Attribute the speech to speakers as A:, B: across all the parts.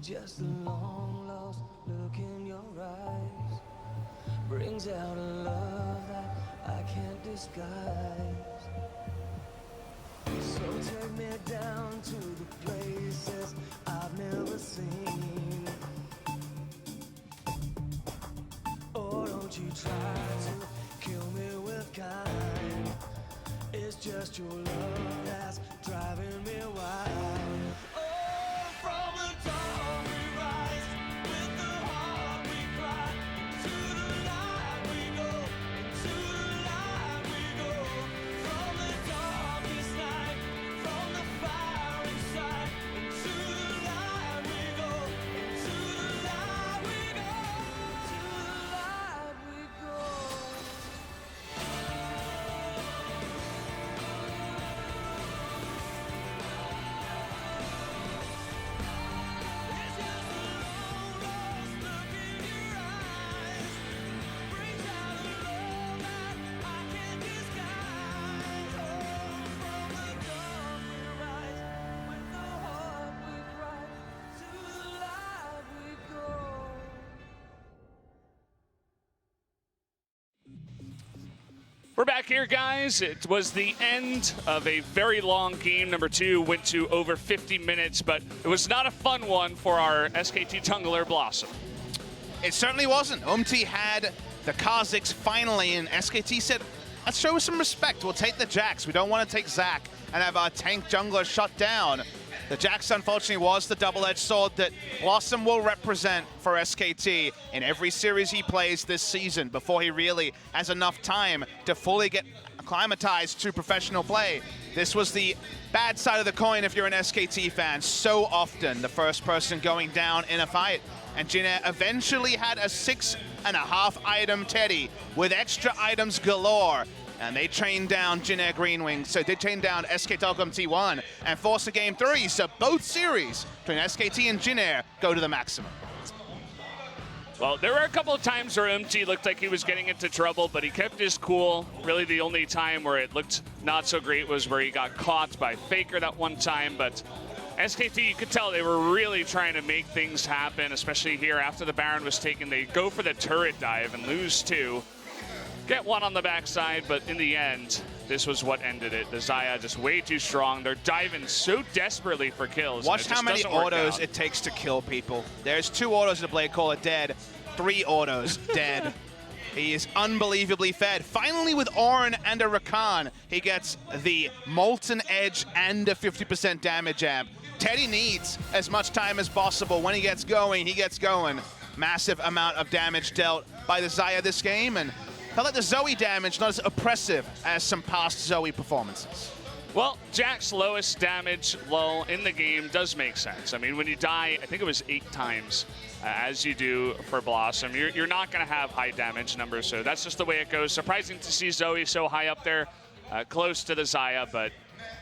A: Just a long lost look in your eyes brings out a love that I can't disguise. So take me down to the places I've never seen. Or don't you try to kill me with kind. It's just your love that's driving me wild.
B: We're back here, guys. It was the end of a very long game. Number 2 went to over 50 minutes, but it was not a fun one for our SKT jungler, Blossom.
C: It certainly wasn't. UmTi had the Kha'Zix finally, and SKT said, let's show some respect. We'll take the Jax. We don't want to take Zach and have our tank jungler shut down. The Jax, unfortunately, was the double-edged sword that Blossom will represent for SKT in every series he plays this season before he really has enough time to fully get acclimatized to professional play. This was the bad side of the coin if you're an SKT fan. So often the first person going down in a fight. And Jin Air eventually had a 6.5 item Teddy with extra items galore. And they trained down Jin Air GreenWings, so they trained down SK Telecom T1 and forced a game 3. So both series between SKT and Jin Air go to the maximum.
B: Well, there were a couple of times where UmTi looked like he was getting into trouble, but he kept his cool. Really the only time where it looked not so great was where he got caught by FLICKR that one time. But SKT, you could tell they were really trying to make things happen, especially here after the Baron was taken. They go for the turret dive and lose 2. Get 1 on the backside, but in the end, this was what ended it. The Xayah just way too strong. They're diving so desperately for kills.
C: Watch how many autos it takes to kill people. There's 2 autos to Blade Caller dead, 3 autos dead. He is unbelievably fed. Finally, with Ornn and a Rakan, he gets the Molten Edge and a 50% damage amp. Teddy needs as much time as possible. When he gets going, he gets going. Massive amount of damage dealt by the Xayah this game, and I like the Zoe damage, not as oppressive as some past Zoe performances.
B: Well, Jack's lowest damage lull in the game does make sense. I mean, when you die, I think it was 8 times, as you do for Blossom, you're not going to have high damage numbers, so that's just the way it goes. Surprising to see Zoe so high up there, close to the Xayah, but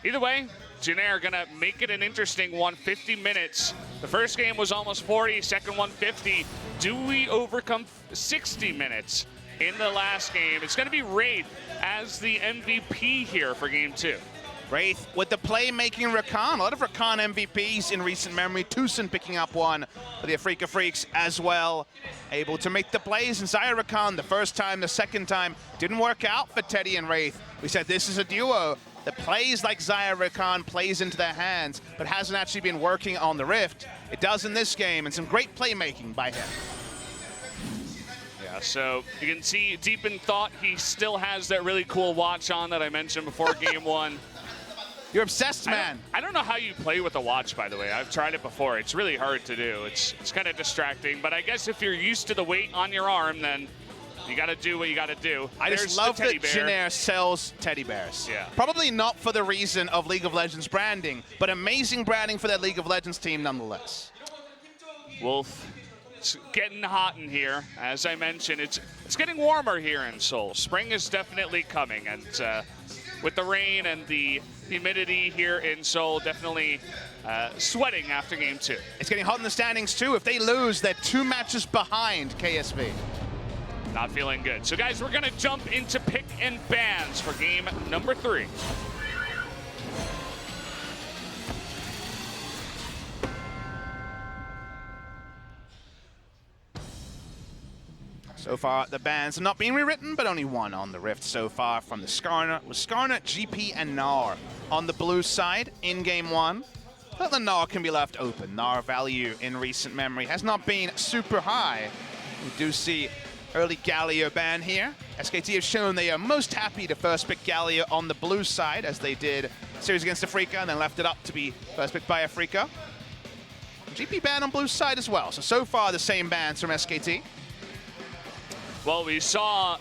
B: either way, Jin Air going to make it an interesting one, 50 minutes. The first game was almost 40, second one 50. Do we overcome 60 minutes? In the last game, it's going to be Wraith as the MVP here for game 2.
C: Wraith with the playmaking Rakan. A lot of Rakan MVPs in recent memory. Tucson picking up one for the Afrika Freaks as well. Able to make the plays. And Xayah Rakan the first time, the second time, didn't work out for Teddy and Wraith. We said this is a duo that plays like Xayah Rakan plays into their hands, but hasn't actually been working on the Rift. It does in this game, and some great playmaking by him.
B: So you can see deep in thought, he still has that really cool watch on that I mentioned before game 1.
C: You're obsessed, man.
B: I don't know how you play with a watch, by the way. I've tried it before. It's really hard to do. It's kind of distracting. But I guess if you're used to the weight on your arm, then you got to do what you got to do.
C: I just love that Jin Air sells teddy bears.
B: Yeah.
C: Probably not for the reason of League of Legends branding, but amazing branding for that League of Legends team nonetheless.
B: Wolf. It's getting hot in here. As I mentioned, it's getting warmer here in Seoul. Spring is definitely coming, and with the rain and the humidity here in Seoul, definitely sweating after game 2.
C: It's getting hot in the standings too. If they lose, they're 2 matches behind KSV.
B: Not feeling good. So guys, we're gonna jump into pick and bans for game number 3.
C: So far, the bans have not been rewritten, but only one on the Rift so far from the Skarner. With Skarner, GP, and Gnar on the blue side in Game 1. But the Gnar can be left open. Gnar value in recent memory has not been super high. We do see early Galio ban here. SKT have shown they are most happy to first pick Galio on the blue side, as they did series against Afrika, and then left it up to be first picked by Afrika. GP ban on blue side as well. So far the same bans from SKT.
B: Well, we saw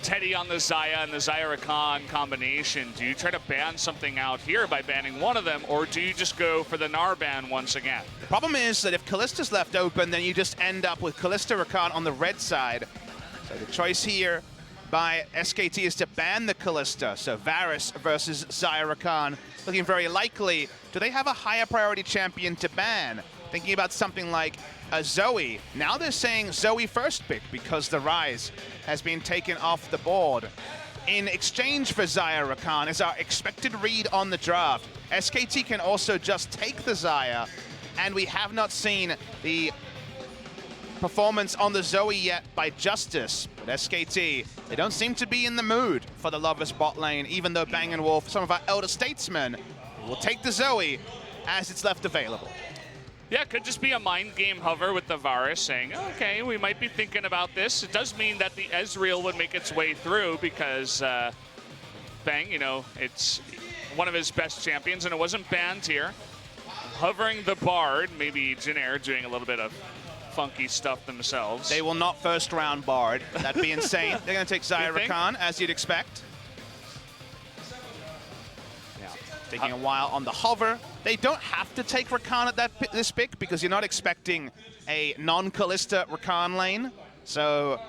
B: Teddy on the Xayah and the Xayah Rakan combination. Do you try to ban something out here by banning one of them, or do you just go for the Gnar ban once again?
C: The problem is that if Kallista's left open, then you just end up with Kallista Rakan on the red side. So the choice here by SKT is to ban the Kallista. So Varus versus Xayah Rakan looking very likely. Do they have a higher priority champion to ban? Thinking about something like Zoe. Now they're saying Zoe first pick because the Rise has been taken off the board. In exchange for Xayah Rakan is our expected read on the draft. SKT can also just take the Xayah, and we have not seen the performance on the Zoe yet by Justice. But SKT, they don't seem to be in the mood for the Lovers bot lane, even though Bang & Wolf, some of our elder statesmen, will take the Zoe as it's left available.
B: Yeah, it could just be a mind game hover with the Varus saying, okay, we might be thinking about this. It does mean that the Ezreal would make its way through because Bang, you know, it's one of his best champions and it wasn't banned here. Hovering the Bard, maybe Jin Air doing a little bit of funky stuff themselves.
C: They will not first round Bard. That'd be insane. They're going to take Xayah Rakan, as you'd expect.
B: Yeah.
C: Taking a while on the hover. They don't have to take Rakan at this pick because you're not expecting a non-Kallista Rakan lane. So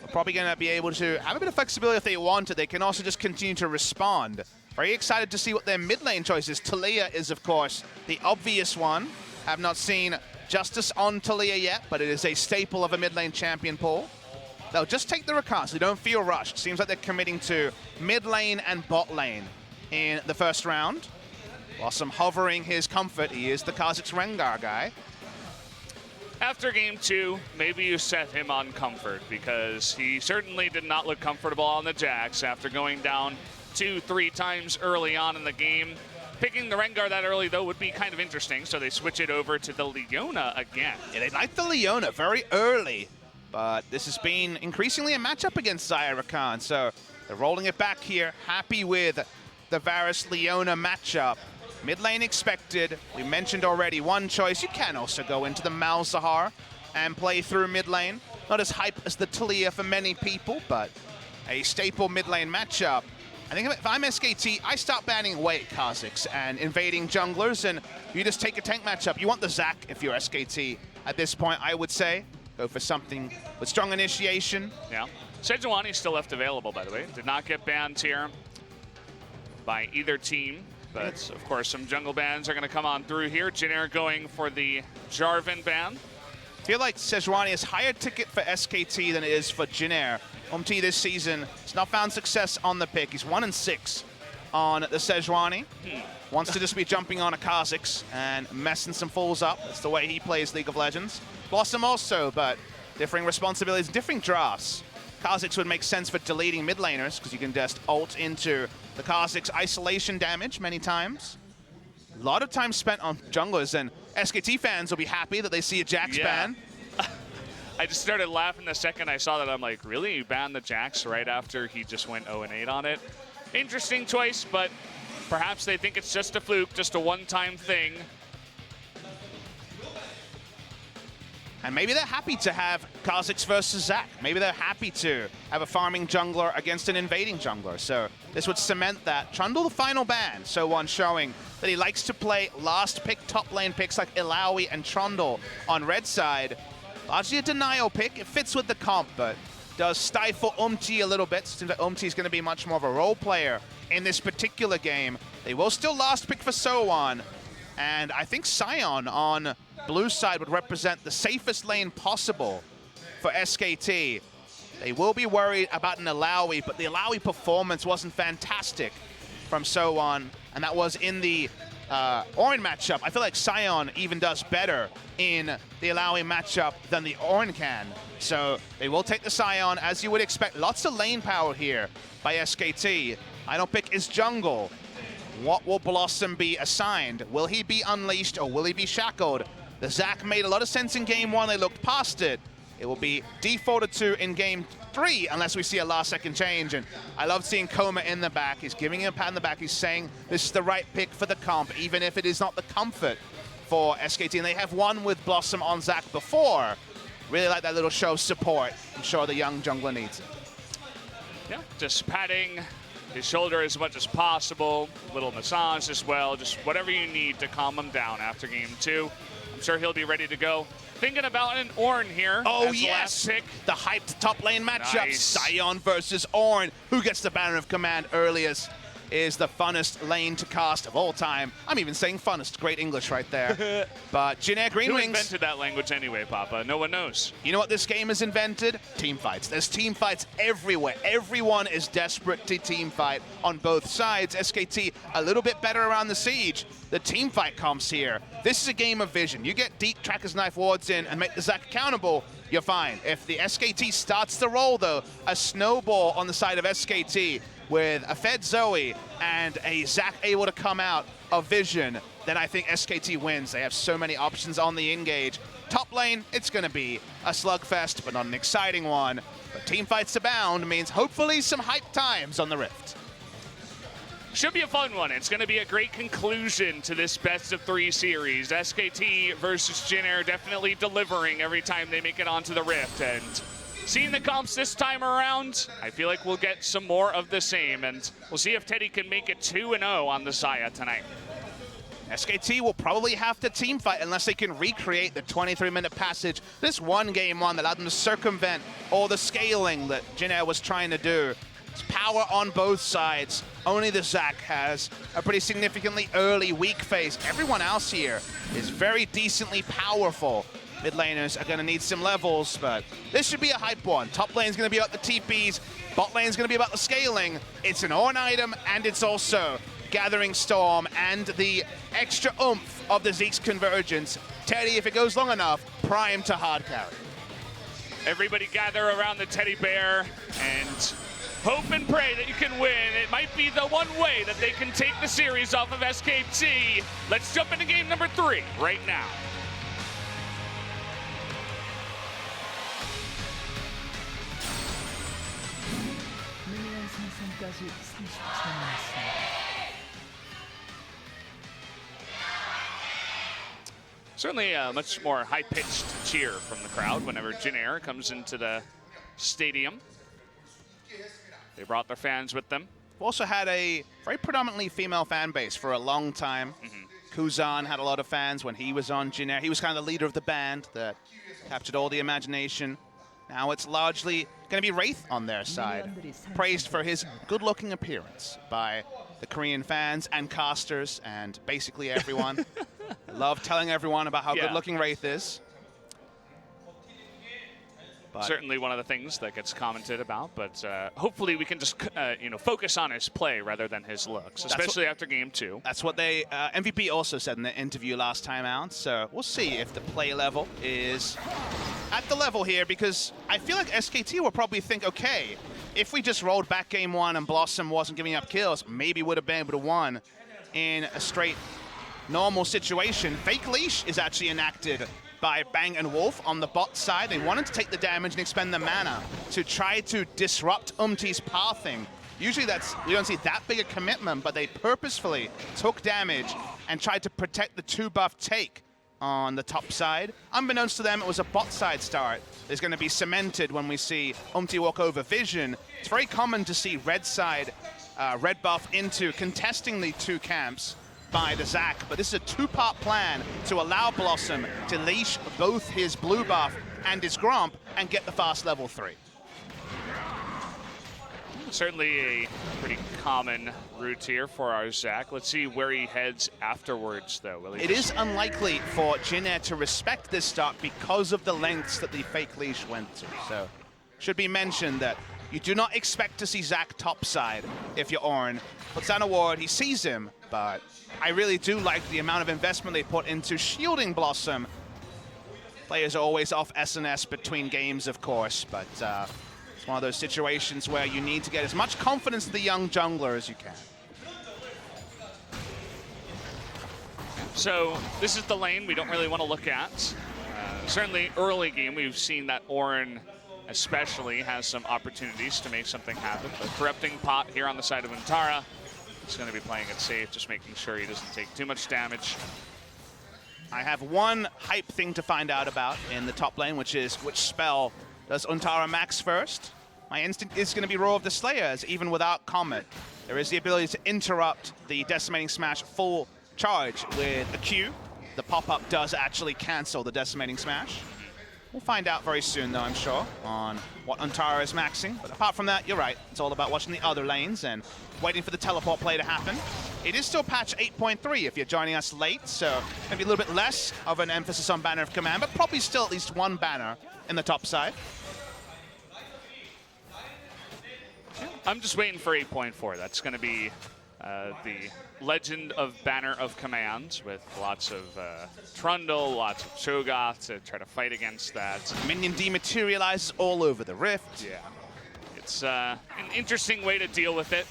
C: we're probably going to be able to have a bit of flexibility if they want it. They can also just continue to respond. Very excited to see what their mid lane choice is. Taliyah is, of course, the obvious one. Have not seen Justice on Taliyah yet, but it is a staple of a mid lane champion pool. They'll just take the Rakan, so they don't feel rushed. Seems like they're committing to mid lane and bot lane in the first round. Blossom hovering his comfort. He is the Kha'Zix Rengar guy.
B: After game 2, maybe you set him on comfort because he certainly did not look comfortable on the Jax after going down 2-3 times early on in the game. Picking the Rengar that early, though, would be kind of interesting, so they switch it over to the Leona again.
C: Yeah, they like the Leona very early, but this has been increasingly a matchup against Xayah Rakan, so they're rolling it back here, happy with the Varus-Leona matchup. Mid lane expected. We mentioned already one choice. You can also go into the Malzahar and play through mid lane. Not as hype as the Taliyah for many people, but a staple mid lane matchup. I think if I'm SKT, I start banning away Kha'Zix and invading junglers, and you just take a tank matchup. You want the Zac if you're SKT at this point, I would say. Go for something with strong initiation.
B: Yeah. Sejuani is still left available, by the way. Did not get banned here by either team. But, of course, some jungle bans are going to come on through here. Jin Air going for the Jarvan ban.
C: I feel like Sejuani is higher ticket for SKT than it is for Jin Air. UmTi this season has not found success on the pick. He's 1-6 on the Sejuani. Wants to just be jumping on a Kha'Zix and messing some fools up. That's the way he plays League of Legends. Blossom also, but differing responsibilities, differing drafts. Kha'Zix would make sense for deleting mid laners because you can just ult into the Kha'Zix isolation damage many times. A lot of time spent on junglers, and SKT fans will be happy that they see a Jax ban.
B: I just started laughing the second I saw that. I'm like, really? You banned the Jax right after he just went 0-8 on it? Interesting choice, but perhaps they think it's just a fluke, just a one-time thing.
C: And maybe they're happy to have Kha'Zix versus Zac. Maybe they're happy to have a farming jungler against an invading jungler. So this would cement that. Trundle the final ban. SoHwan showing that he likes to play last pick top lane picks like Illaoi and Trundle on red side. Largely a denial pick. It fits with the comp, but does stifle UmTi a little bit. Seems like UmTi is going to be much more of a role player in this particular game. They will still last pick for SoHwan. And I think Sion on blue side would represent the safest lane possible for SKT. They will be worried about an Illaoi, but the Illaoi performance wasn't fantastic from SoHwan, and that was in the Ornn matchup. I feel like Sion even does better in the Illaoi matchup than the Ornn can. So they will take the Sion, as you would expect. Lots of lane power here by SKT. I don't pick his jungle. What will Blossom be assigned? Will he be unleashed or will he be shackled? The ZAC made a lot of sense in game 1. They looked past it. It will be defaulted to in game 3 unless we see a last-second change. And I love seeing Koma in the back. He's giving him a pat in the back. He's saying this is the right pick for the comp, even if it is not the comfort for SKT. And they have won with Blossom on ZAC before. Really like that little show of support. I'm sure the young jungler needs it.
B: Yeah, just patting his shoulder as much as possible, little massage as well, just whatever you need to calm him down after game 2. I'm sure he'll be ready to go. Thinking about an Ornn here.
C: Oh,
B: as
C: yes!
B: the last pick.
C: The hyped top lane matchup.
B: Nice.
C: Sion versus Ornn. Who gets the banner of command earliest is the funnest lane to cast of all time. I'm even saying funnest. Great English right there. But Jin Air
B: Who
C: GreenWings.
B: invented that language anyway, Papa? No one knows.
C: You know what this game has invented? Team fights. There's team fights everywhere. Everyone is desperate to team fight on both sides. SKT a little bit better around the siege. The team fight comps here. This is a game of vision. You get deep Tracker's Knife wards in and make the ZAC accountable, you're fine. If the SKT starts to roll, though, a snowball on the side of SKT with a fed Zoe and a ZAC able to come out of vision, then I think SKT wins. They have so many options on the engage. Top lane, it's going to be a slugfest, but not an exciting one. But team fights abound means hopefully some hype times on the Rift.
B: Should be a fun one. It's going to be a great conclusion to this best-of-3 series. SKT versus Jin Air definitely delivering every time they make it onto the Rift. And seeing the comps this time around, I feel like we'll get some more of the same. And we'll see if Teddy can make it 2-0 on the Xayah tonight.
C: SKT will probably have to team fight unless they can recreate the 23-minute passage. This one game one that allowed them to circumvent all the scaling that Jin Air was trying to do. It's power on both sides. Only the ZAC has a pretty significantly early weak phase. Everyone else here is very decently powerful. Mid laners are going to need some levels, but this should be a hype one. Top lane's going to be about the TPs. Bot lane's going to be about the scaling. It's an Ornn item, and it's also Gathering Storm and the extra oomph of the Zeke's convergence. Teddy, if it goes long enough, prime to hard carry.
B: Everybody gather around the teddy bear and hope and pray that you can win. It might be the one way that they can take the series off of SKT. Let's jump into game number 3 right now. Certainly a much more high-pitched cheer from the crowd whenever Jin Air comes into the stadium. They brought their fans with them.
C: We've also had a very predominantly female fan base for a long time. Kuzan had a lot of fans when he was on Jin Air. He was kind of the leader of the band that captured all the imagination. Now it's largely going to be Wraith on their side, praised for his good-looking appearance by the Korean fans and casters and basically everyone. I love telling everyone about how good-looking Wraith is. But
B: certainly one of the things that gets commented about, but hopefully we can just focus on his play rather than his looks, especially after game 2.
C: That's what they MVP also said in the interview last time out. So we'll see if the play level is at the level here, because I feel like SKT will probably think, okay, if we just rolled back game 1 and Blossom wasn't giving up kills, maybe would have been able to win in a straight normal situation. Fake Leash is actually enacted by Bang and Wolf on the bot side. They wanted to take the damage and expend the mana to try to disrupt UmTi's pathing. Usually we don't see that big a commitment, but they purposefully took damage and tried to protect the 2-buff take on the top side. Unbeknownst to them, it was a bot side start. It's going to be cemented when we see UmTi walk over vision. It's very common to see red side, red buff into contesting the 2 camps by the ZAC, but this is a 2-part plan to allow Blossom to leash both his blue buff and his Gromp and get the fast level 3.
B: Certainly a pretty common route here for our ZAC. Let's see where he heads afterwards, though.
C: It is unlikely for Jin Air to respect this start because of the lengths that the fake leash went to. So, should be mentioned that you do not expect to see ZAC topside if you're Ornn. Puts down a ward, he sees him, but I really do like the amount of investment they put into shielding Blossom Players are always off SNS between games, of course, but it's one of those situations where you need to get as much confidence in the young jungler as you can.
B: So this is the lane we don't really want to look at. Certainly early game, we've seen that Ornn especially has some opportunities to make something happen. But corrupting pot here on the side of Untara. He's going to be playing it safe, just making sure he doesn't take too much damage.
C: I have one hype thing to find out about in the top lane, which is which spell does Untara max first. My instinct is going to be Roar of the Slayers, even without Comet. There is the ability to interrupt the Decimating Smash full charge with a Q. The pop-up does actually cancel the Decimating Smash. We'll find out very soon, though, I'm sure, on what Untara is maxing. But apart from that, you're right. It's all about watching the other lanes and waiting for the teleport play to happen. It is still patch 8.3 if you're joining us late, so maybe a little bit less of an emphasis on Banner of Command, but probably still at least one banner in the top side.
B: I'm just waiting for 8.4. That's going to be the Legend of Banner of Command with lots of Trundle, lots of Cho'Gath to try to fight against that.
C: Minion dematerializes all over the Rift.
B: Yeah. It's an interesting way to deal with it.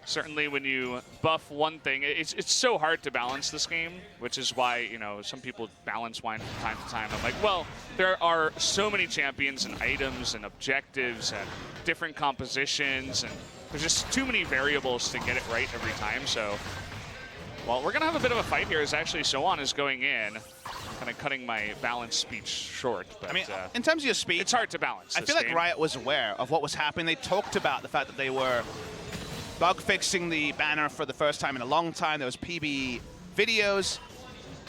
B: Certainly when you buff one thing, it's so hard to balance this game, which is why, you know, some people balance wine from time to time. I'm like, well, there are so many champions and items and objectives and different compositions, and there's just too many variables to get it right every time. So, well, we're going to have a bit of a fight here as actually SoHwan is going in, kind of cutting my balance speech short. But,
C: I mean, in terms of your speech,
B: it's hard to balance.
C: I feel like Riot was aware of what was happening. They talked about the fact that they were bug fixing the banner for the first time in a long time. There was PB videos.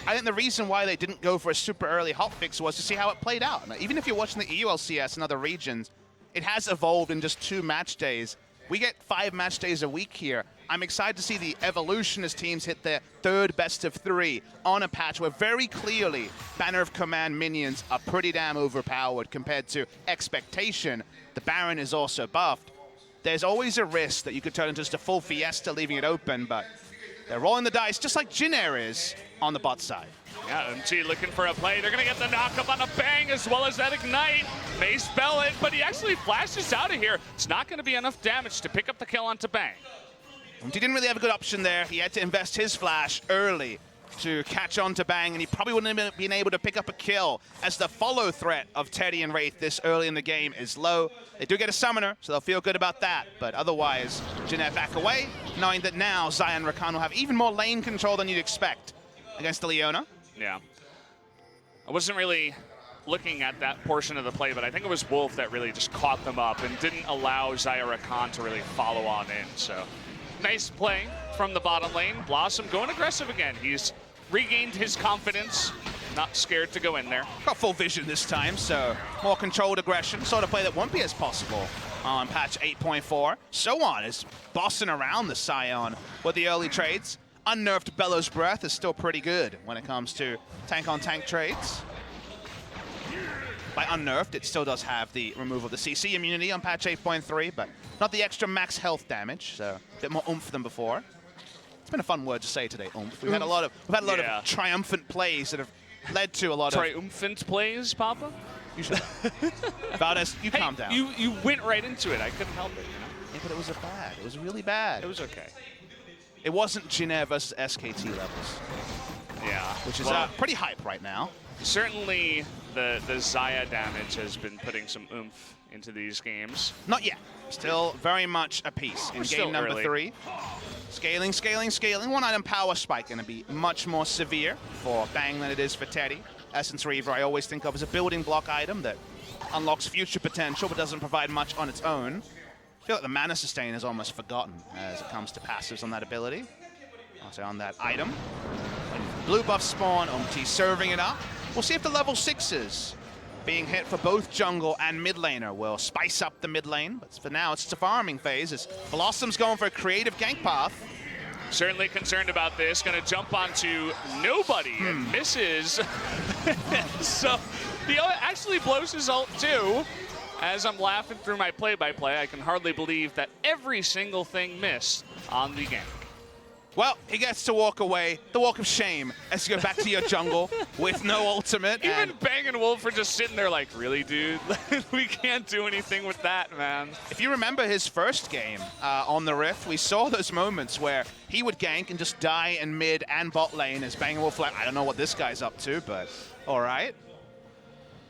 C: I think the reason why they didn't go for a super early hotfix was to see how it played out. Now, even if you're watching the EULCS and other regions, it has evolved in just 2 match days. We get 5 match days a week here. I'm excited to see the evolution as teams hit their 3rd best of 3 on a patch where very clearly Banner of Command minions are pretty damn overpowered compared to expectation. The Baron is also buffed. There's always a risk that you could turn into just a full Fiesta, leaving it open, but they're rolling the dice just like Jin Air is on the bot side.
B: Yeah, UmTi looking for a play. They're going to get the knock-up on a bang as well as that ignite. May spell it, but he actually flashes out of here. It's not going to be enough damage to pick up the kill onto bang.
C: UmTi didn't really have a good option there. He had to invest his flash early to catch on to bang, and he probably wouldn't have been able to pick up a kill as the follow threat of Teddy and Wraith this early in the game is low. They do get a summoner, so they'll feel good about that, but otherwise, Jin Air back away, knowing that now Xayah and Rakan will have even more lane control than you'd expect against the Leona.
B: Yeah. I wasn't really looking at that portion of the play, but I think it was Wolf that really just caught them up and didn't allow Xayah Rakan to really follow on in, so nice play from the bottom lane. Blossom going aggressive again. He's regained his confidence, not scared to go in there.
C: Got full vision this time, so more controlled aggression. Sort of play that won't be as possible on patch 8.4. SoHwan is bossing around the Sion with the early trades. Unnerved Bellows Breath is still pretty good when it comes to tank-on-tank trades. By unnerved, it still does have the removal of the CC immunity on patch 8.3, but not the extra max health damage, so a bit more oomph than before. It's been a fun word to say today, oomph. We've had a lot of of triumphant plays that have led to a lot of
B: triumphant plays, Papa.
C: You should. Varus, you calm down.
B: You went right into it. I couldn't help it. You know?
C: Yeah, but it was bad. It was really bad.
B: It was okay.
C: It wasn't Jin Air versus SKT levels.
B: Yeah,
C: which is pretty hype right now.
B: Certainly, the Xayah damage has been putting some oomph into these games.
C: Not yet. Still very much a piece in game number 3. Scaling, scaling, scaling. 1-item power spike going to be much more severe for Bang than it is for Teddy. Essence Reaver I always think of as a building block item that unlocks future potential but doesn't provide much on its own. I feel like the mana sustain is almost forgotten as it comes to passives on that ability. Also on that item. Blue buff spawn, UmTi serving it up. We'll see if the level 6s being hit for both jungle and mid laner will spice up the mid lane. But for now, it's a farming phase as Blossom's going for a creative gank path.
B: Certainly concerned about this. Going to jump onto nobody and misses. So he actually blows his ult too. As I'm laughing through my play-by-play, I can hardly believe that every single thing missed on the gank.
C: Well, he gets to walk away, the walk of shame, as you go back to your jungle with no ultimate.
B: Even Bang and Wolf are just sitting there like, really, dude? We can't do anything with that, man.
C: If you remember his first game on the Rift, we saw those moments where he would gank and just die in mid and bot lane as Bang and Wolf like, I don't know what this guy's up to, but all right.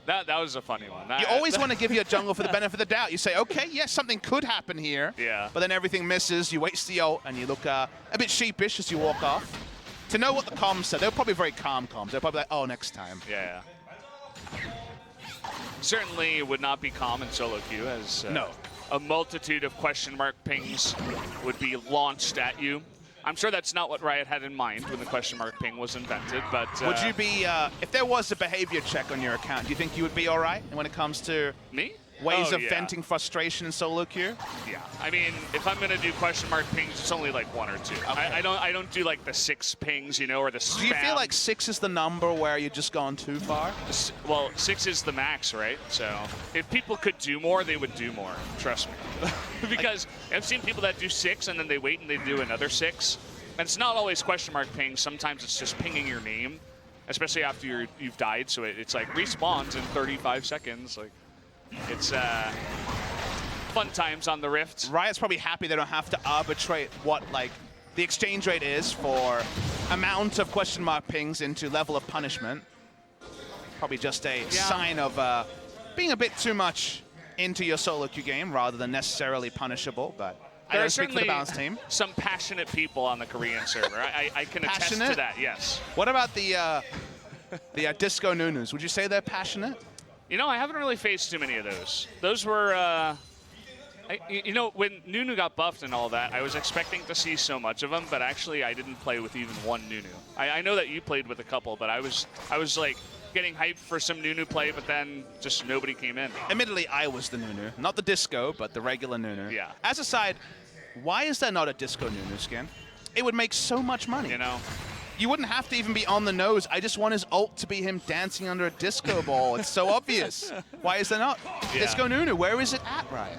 B: That was a funny one.
C: You always want to give your jungle for the benefit of the doubt. You say, okay, yes, something could happen here.
B: Yeah.
C: But then everything misses. You waste the ult, and you look a bit sheepish as you walk off. To know what the comms said, they're probably very calm comms. They're probably like, oh, next time.
B: Yeah. Certainly it would not be calm in solo queue as
C: no.
B: A multitude of question mark pings would be launched at you. I'm sure that's not what Riot had in mind when the question mark ping was invented, but...
C: would you be, if there was a behavior check on your account, do you think you would be all right when it comes to...
B: Me?
C: Ways of venting frustration in solo queue?
B: Yeah. I mean, if I'm going to do question mark pings, it's only like 1 or 2. Okay. I don't do like the 6 pings, you know, or the spam.
C: Do you feel like 6 is the number where you've just gone too far?
B: Well, 6 is the max, right? So if people could do more, they would do more. Trust me. Because I've seen people that do 6 and then they wait and they do another 6. And it's not always question mark pings. Sometimes it's just pinging your name, especially after you've died. So it's like respawns in 35 seconds. Like, it's fun times on the Rift.
C: Riot's probably happy they don't have to arbitrate what like the exchange rate is for amount of question mark pings into level of punishment. Probably just a sign of being a bit too much into your solo queue game rather than necessarily punishable. But I don't speak for the balance team.
B: Some passionate people on the Korean server. I can attest to that. Yes.
C: What about the Disco Nunus? Would you say they're passionate?
B: You know, I haven't really faced too many of those. Those were, you know, when Nunu got buffed and all that, I was expecting to see so much of them, but actually I didn't play with even one Nunu. I know that you played with a couple, but I was like getting hyped for some Nunu play, but then just nobody came in.
C: Admittedly, I was the Nunu. Not the Disco, but the regular Nunu.
B: Yeah.
C: As a side, why is there not a Disco Nunu skin? It would make so much money.
B: You know?
C: You wouldn't have to even be on the nose. I just want his ult to be him dancing under a disco ball. It's so obvious. Why is there not?
B: Yeah.
C: Disco Nunu, where is it at, Riot?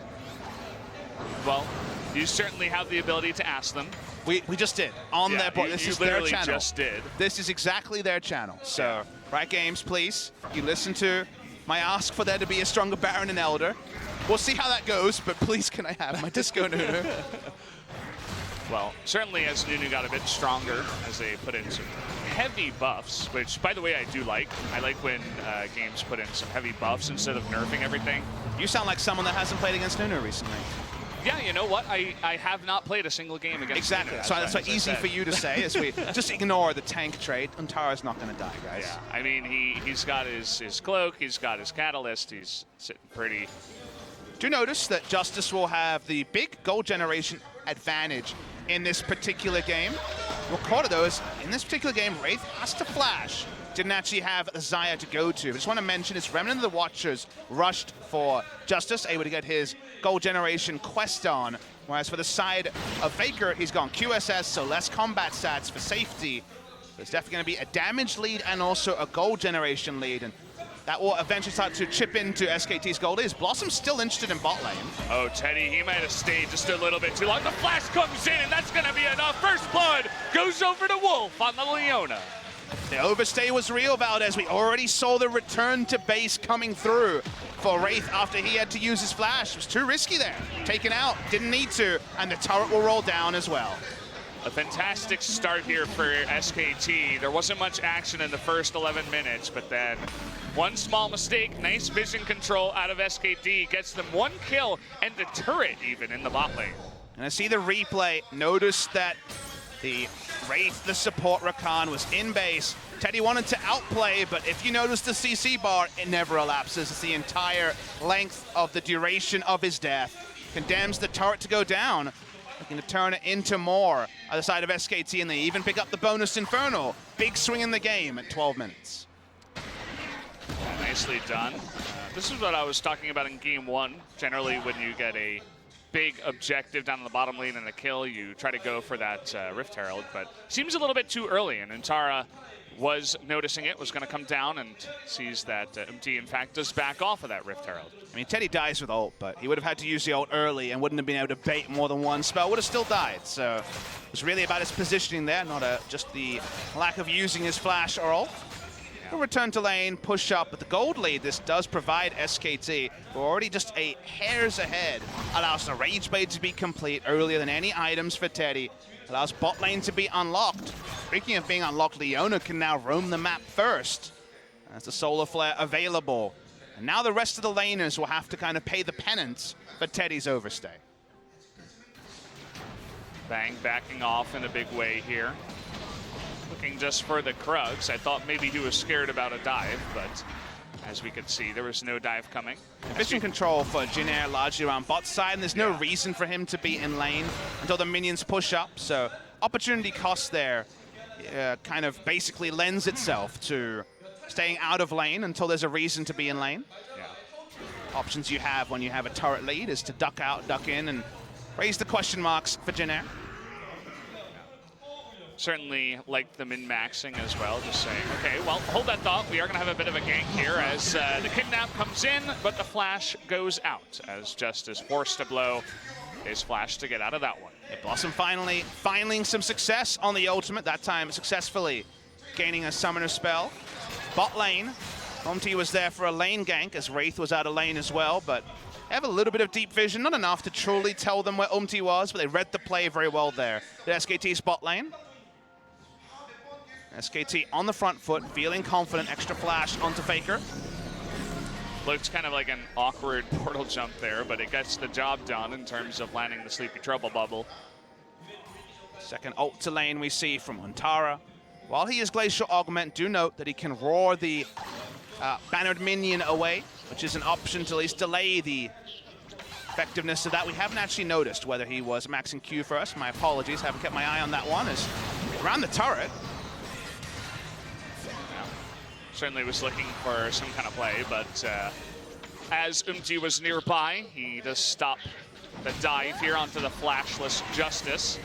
B: Well, you certainly have the ability to ask them.
C: We just did. On their board. This is their channel.
B: Just did.
C: This is exactly their channel. So, Riot Games, please, you listen to my ask for there to be a stronger Baron and Elder. We'll see how that goes, but please can I have my Disco Nunu?
B: Well, certainly as Nunu got a bit stronger, as they put in some heavy buffs, which, by the way, I do like. I like when games put in some heavy buffs instead of nerfing everything.
C: You sound like someone that hasn't played against Nunu recently.
B: Yeah, you know what? I have not played a single game against
C: Exactly.
B: Nunu.
C: So that's why easy for you to say as we just ignore the tank trait. Untara's not going to die, guys.
B: Yeah, I mean, he's got his cloak, he's got his catalyst, he's sitting pretty.
C: Do you notice that Justice will have the big gold generation advantage in this particular game? What caught it though is, in this particular game, Wraith has to flash. Didn't actually have Xayah to go to. I just want to mention his Remnant of the Watchers rushed for Justice, able to get his gold generation quest on. Whereas for the side of FLICKR, he's gone QSS, so less combat stats for safety. There's definitely going to be a damage lead and also a gold generation lead. And that will eventually start to chip into SKT's gold. Is Blossom still interested in bot lane?
B: Oh, Teddy, he might have stayed just a little bit too long. The flash comes in, and that's going to be enough. First blood goes over to Wolf on the Leona.
C: The overstay was real, Valdez. We already saw the return to base coming through for Wraith after he had to use his flash. It was too risky there. Taken out, didn't need to, and the turret will roll down as well.
B: A fantastic start here for SKT. There wasn't much action in the first 11 minutes, but then one small mistake, nice vision control out of SKT, gets them 1 kill and the turret even in the bot lane.
C: And I see the replay. Notice that the Wraith, the support Rakan, was in base. Teddy wanted to outplay, but if you notice the CC bar, it never elapses. It's the entire length of the duration of his death. Condemns the turret to go down. Looking to turn it into more on the side of SKT, and they even pick up the bonus Infernal. Big swing in the game at 12 minutes.
B: Nicely done. This is what I was talking about in game 1. Generally, when you get a big objective down on the bottom lane and a kill, you try to go for that Rift Herald, but seems a little bit too early, and Untara was noticing it, was going to come down, and sees that UmTi, in fact, does back off of that Rift Herald.
C: I mean, Teddy dies with ult, but he would have had to use the ult early and wouldn't have been able to bait more than one spell, would have still died. So it was really about his positioning there, not just the lack of using his flash or ult. He'll return to lane, push up, but the gold lead this does provide SKT. We're already just a hairs ahead. Allows the Rage Blade to be complete earlier than any items for Teddy. Allows bot lane to be unlocked. Speaking of being unlocked, Leona can now roam the map first. That's the Solar Flare available. And now the rest of the laners will have to kind of pay the penance for Teddy's overstay.
B: Bang backing off in a big way here. Looking just for the Krugs. I thought maybe he was scared about a dive, but as we could see, there was no dive coming.
C: Vision control for Jin Air largely around bot side, and there's no reason for him to be in lane until the minions push up. So opportunity cost there kind of basically lends itself to staying out of lane until there's a reason to be in lane.
B: Yeah.
C: Options you have when you have a turret lead is to duck out, duck in, and raise the question marks for Jin Air.
B: Certainly like the min-maxing as well, just saying, okay, well, hold that thought. We are going to have a bit of a gank here as the kidnap comes in, but the flash goes out as Just is forced to blow his flash to get out of that one.
C: Blossom finally finding some success on the ultimate, that time successfully gaining a summoner spell. Bot lane, UmTi was there for a lane gank as Wraith was out of lane as well, but they have a little bit of deep vision, not enough to truly tell them where UmTi was, but they read the play very well there. The SKT's bot lane. SKT on the front foot, feeling confident, extra flash onto FLICKR.
B: Looked kind of like an awkward portal jump there, but it gets the job done in terms of landing the Sleepy Trouble bubble.
C: Second ult to lane we see from Untara. While he is Glacial Augment, do note that he can roar the bannered minion away, which is an option to at least delay the effectiveness of that. We haven't actually noticed whether he was maxing Q first. My apologies, haven't kept my eye on that one. As around the turret.
B: Certainly was looking for some kind of play, but as UmTi was nearby, he does stop the dive here onto the flashless Justice.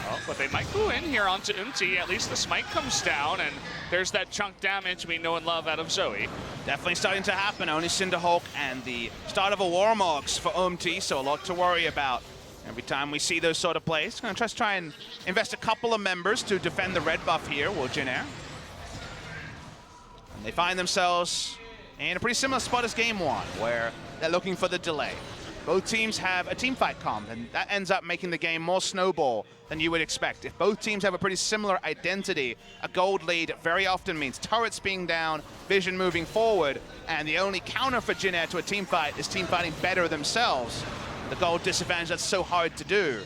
B: Oh, but they might go in here onto UmTi. At least the smite comes down, and there's that chunk damage we know and love out of Zoe.
C: Definitely starting to happen. Only Cinderhulk and the start of a Warmogs for UmTi, so a lot to worry about. Every time we see those sort of plays, going to try and invest a couple of members to defend the red buff here, will Jin Air. They find themselves in a pretty similar spot as game one, where they're looking for the delay. Both teams have a team fight comp, and that ends up making the game more snowball than you would expect. If both teams have a pretty similar identity, a gold lead very often means turrets being down, vision moving forward, and the only counter for Jin Air to a team fight is team fighting better themselves. The gold disadvantage that's so hard to do.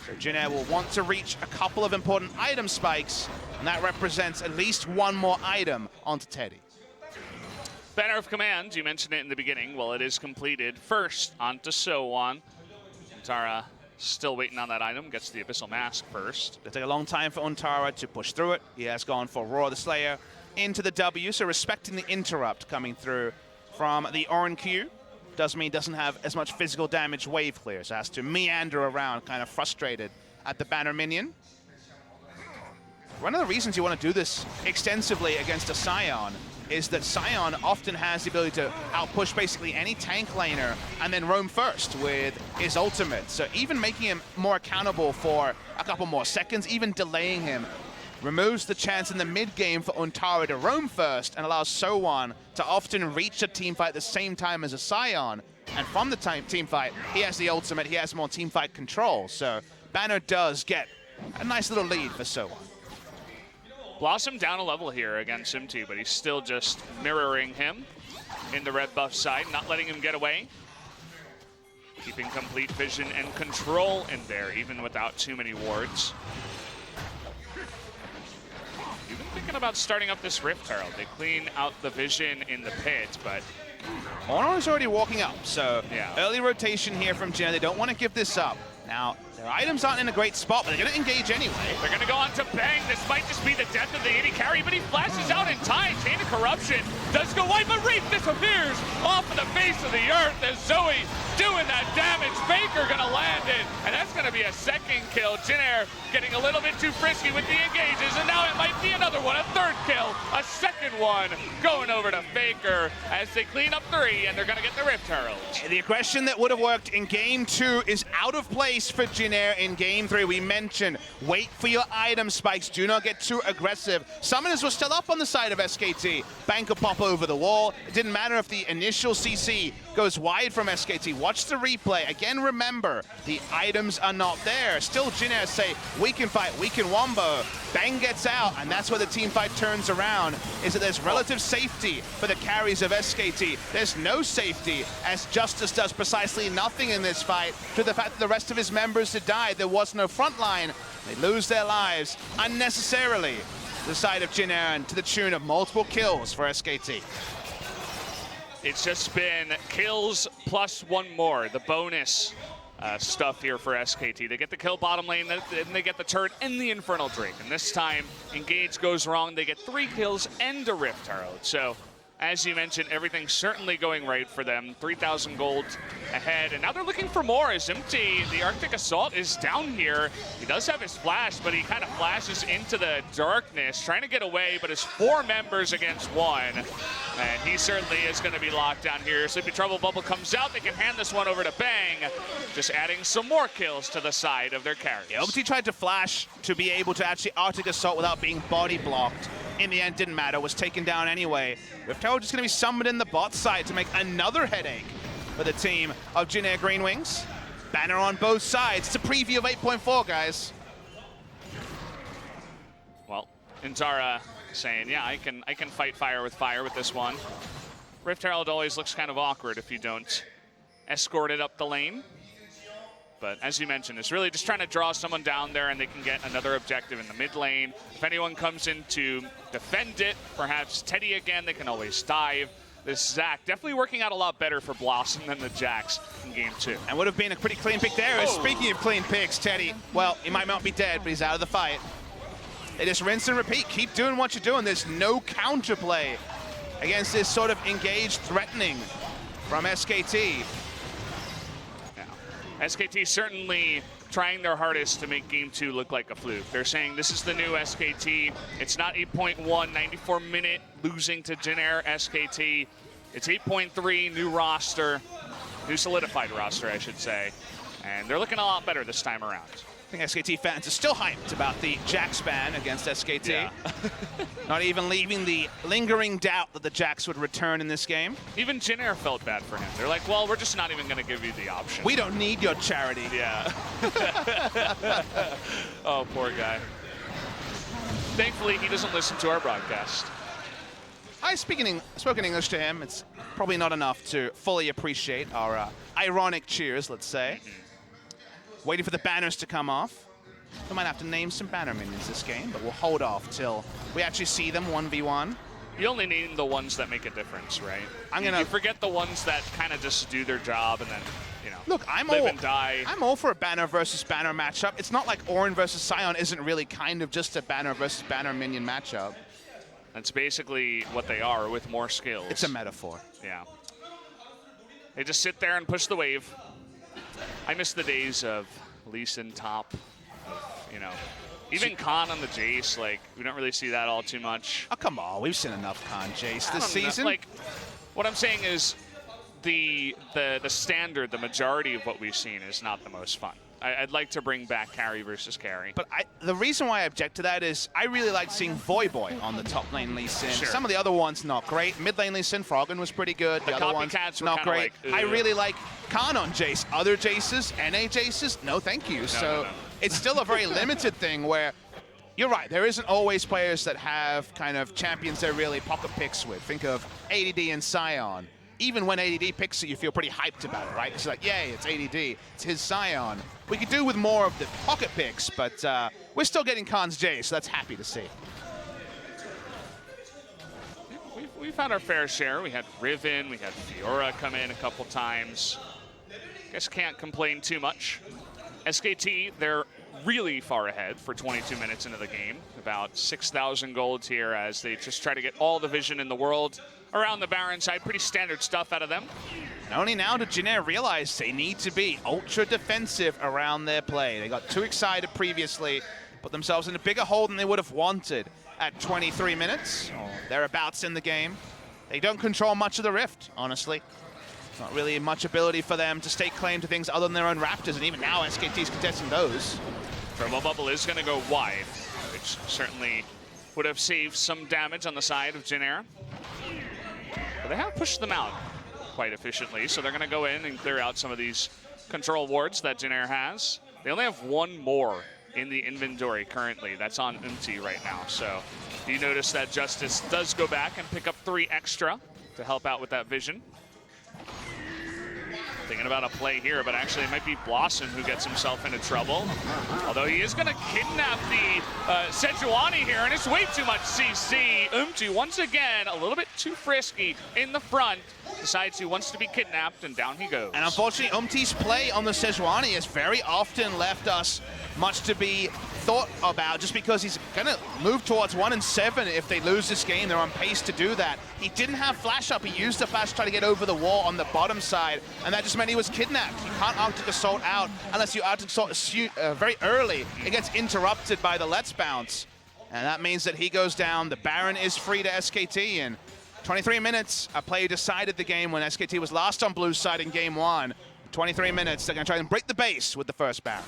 C: So Jin Air will want to reach a couple of important item spikes, and that represents at least one more item onto Teddy.
B: Banner of Command, you mentioned it in the beginning. Well, it is completed. First onto SoHwan. Untara still waiting on that item. Gets the Abyssal Mask first.
C: It'll take a long time for Untara to push through it. He has gone for Roar the Slayer into the W, so respecting the interrupt coming through from the Ornn Q. Does mean doesn't have as much physical damage wave clear, so has to meander around, kind of frustrated at the banner minion. One of the reasons you want to do this extensively against a Sion is that Sion often has the ability to outpush basically any tank laner and then roam first with his ultimate. So even making him more accountable for a couple more seconds, even delaying him, removes the chance in the mid game for Untara to roam first and allows SoHwan to often reach a team fight at the same time as a Sion. And from the team fight, he has the ultimate, he has more team fight control. So Banner does get a nice little lead for SoHwan.
B: Blossom down a level here against UmTi, but he's still just mirroring him in the red buff side, not letting him get away. Keeping complete vision and control in there, even without too many wards. Even thinking about starting up this Rift Herald. They clean out the vision in the pit, but
C: Ornn is already walking up, so
B: yeah.
C: Early rotation here from Jin. They don't want to give this up. Now, their items aren't in a great spot, but they're going to engage anyway.
B: They're going to go on to Bang. This might just be the death of the AD carry, but he flashes out in time. Chain of Corruption does go wide, but Wraith disappears off of the face of the earth as Zoe doing that damage. FLICKR gonna land it, and that's gonna be a second kill. Jin Air getting a little bit too frisky with the engages, and now it might be another one, a third kill, a second one going over to FLICKR as they clean up 3, and they're gonna get the Rift Herald.
C: The aggression that would have worked in Game 2 is out of place for Jin Air in Game 3. We mentioned, wait for your item spikes, do not get too aggressive. Summoners were still up on the side of SKT. Banker pop over the wall. It didn't matter if the initial CC goes wide from SKT. Watch the replay. Again, remember, the items are not there. Still, Jin Air say, we can fight, we can wombo. Bang gets out, and that's where the team fight turns around, is that there's relative safety for the carries of SKT. There's no safety, as Justice does precisely nothing in this fight, to the fact that the rest of his members had died. There was no front line. They lose their lives unnecessarily to the side of Jin Air, and to the tune of multiple kills for SKT.
B: It's just been kills plus one more, the bonus stuff here for SKT. They get the kill bottom lane, then they get the turret and the Infernal Drake. And this time, Engage goes wrong. They get 3 kills and a Rift Herald. So, as you mentioned, everything's certainly going right for them. 3,000 gold ahead, and now they're looking for more as UmTi, the Arctic Assault, is down here. He does have his flash, but he kind of flashes into the darkness, trying to get away, but it's 4 members against 1. And he certainly is going to be locked down here. Sleepy Trouble Bubble comes out. They can hand this one over to Bang, just adding some more kills to the side of their carries.
C: Yeah, UmTi tried to flash to be able to actually Arctic Assault without being body blocked. In the end, didn't matter, was taken down anyway. Rift Herald just going to be summoned in the bot side to make another headache for the team of Jin Air GreenWings. Banner on both sides. It's a preview of 8.4, guys.
B: Well, Untara saying, yeah, I can fight fire with this one. Rift Herald always looks kind of awkward if you don't escort it up the lane. But as you mentioned, it's really just trying to draw someone down there, and they can get another objective in the mid lane. If anyone comes in to defend it, perhaps Teddy again, they can always dive. This Zach definitely working out a lot better for Blossom than the Jax in Game 2.
C: And would have been a pretty clean pick there.
B: Oh.
C: Speaking of clean picks, Teddy, well, he might not be dead, but he's out of the fight. They just rinse and repeat. Keep doing what you're doing. There's no counterplay against this sort of engaged threatening from SKT.
B: SKT certainly trying their hardest to make Game 2 look like a fluke. They're saying this is the new SKT. It's not 8.1, 94-minute losing to Jin Air SKT. It's 8.3, new roster, new solidified roster, I should say. And they're looking a lot better this time around.
C: I think SKT fans are still hyped about the Jax ban against SKT. Yeah. Not even leaving the lingering doubt that the Jax would return in this game.
B: Even Jin Air felt bad for him. They're like, well, we're just not even going to give you the option.
C: We don't need your charity.
B: Yeah. Oh, poor guy. Thankfully, he doesn't listen to our broadcast.
C: I've spoken English to him. It's probably not enough to fully appreciate our ironic cheers, let's say. Waiting for the banners to come off. We might have to name some banner minions this game, but we'll hold off till we actually see them 1v1.
B: You only name the ones that make a difference, right?
C: You
B: forget the ones that kind of just do their job and then, you know,
C: look,
B: live and die.
C: I'm all for a banner versus banner matchup. It's not like Ornn versus Sion isn't really kind of just a banner versus banner minion matchup.
B: That's basically what they are with more skills.
C: It's a metaphor.
B: Yeah. They just sit there and push the wave. I miss the days of Lee Sin top, you know, even Khan on the Jace. Like, we don't really see that all too much.
C: Oh, come on. We've seen enough Khan Jace this season.
B: Like, what I'm saying is the standard, the majority of what we've seen is not the most fun. I'd like to bring back carry versus carry.
C: But the reason why I object to that is I really like seeing Voyboy on the top lane Lee Sin.
B: Sure.
C: Some of the other ones not great. Mid lane Lee Sin, Froggen was pretty good. The other ones not great.
B: Like,
C: I really like Khan on Jace. Other Jaces, NA Jaces, no thank you. So it's still a very limited thing where you're right. There isn't always players that have kind of champions they're really pocket picks with. Think of ADD and Sion. Even when ADD picks it, you feel pretty hyped about it, right? It's like, yay, it's ADD. It's his Sion. We could do with more of the pocket picks, but we're still getting Khan's J, so that's happy to see.
B: We've had our fair share. We had Riven, we had Fiora come in a couple times. Guess can't complain too much. SKT, they're really far ahead for 22 minutes into the game. About 6,000 golds here as they just try to get all the vision in the world around the Baron side. Pretty standard stuff out of them.
C: And only now did Jin Air realize they need to be ultra defensive around their play. They got too excited previously, put themselves in a bigger hole than they would have wanted at 23 minutes, or thereabouts in the game. They don't control much of the Rift, honestly. Not really much ability for them to stake claim to things other than their own Raptors, and even now SKT's contesting those.
B: Thermal Bubble is going to go wide, which certainly would have saved some damage on the side of Jin Air. But they have pushed them out quite efficiently, so they're going to go in and clear out some of these control wards that Jin Air has. They only have one more in the inventory currently. That's on UmTi right now. So you notice that Justice does go back and pick up 3 extra to help out with that vision. Thinking about a play here, but actually it might be Blossom who gets himself into trouble. Although he is going to kidnap the Sejuani here, and it's way too much CC. UmTi, once again, a little bit too frisky in the front. Decides he wants to be kidnapped, and down he goes.
C: And unfortunately, UmTi's play on the Sejuani has very often left us much to be thought about, just because he's going to move towards 1-7 if they lose this game. They're on pace to do that. He didn't have flash up. He used the flash to try to get over the wall on the bottom side, and that just meant he was kidnapped. You can't Arctic Assault out unless you Arctic Assault very early. It gets interrupted by the Let's Bounce, and that means that he goes down. The Baron is free to SKT, and 23 minutes, a play decided the game when SKT was last on blue side in game 1. 23 minutes, they're going to try and break the base with the first Baron.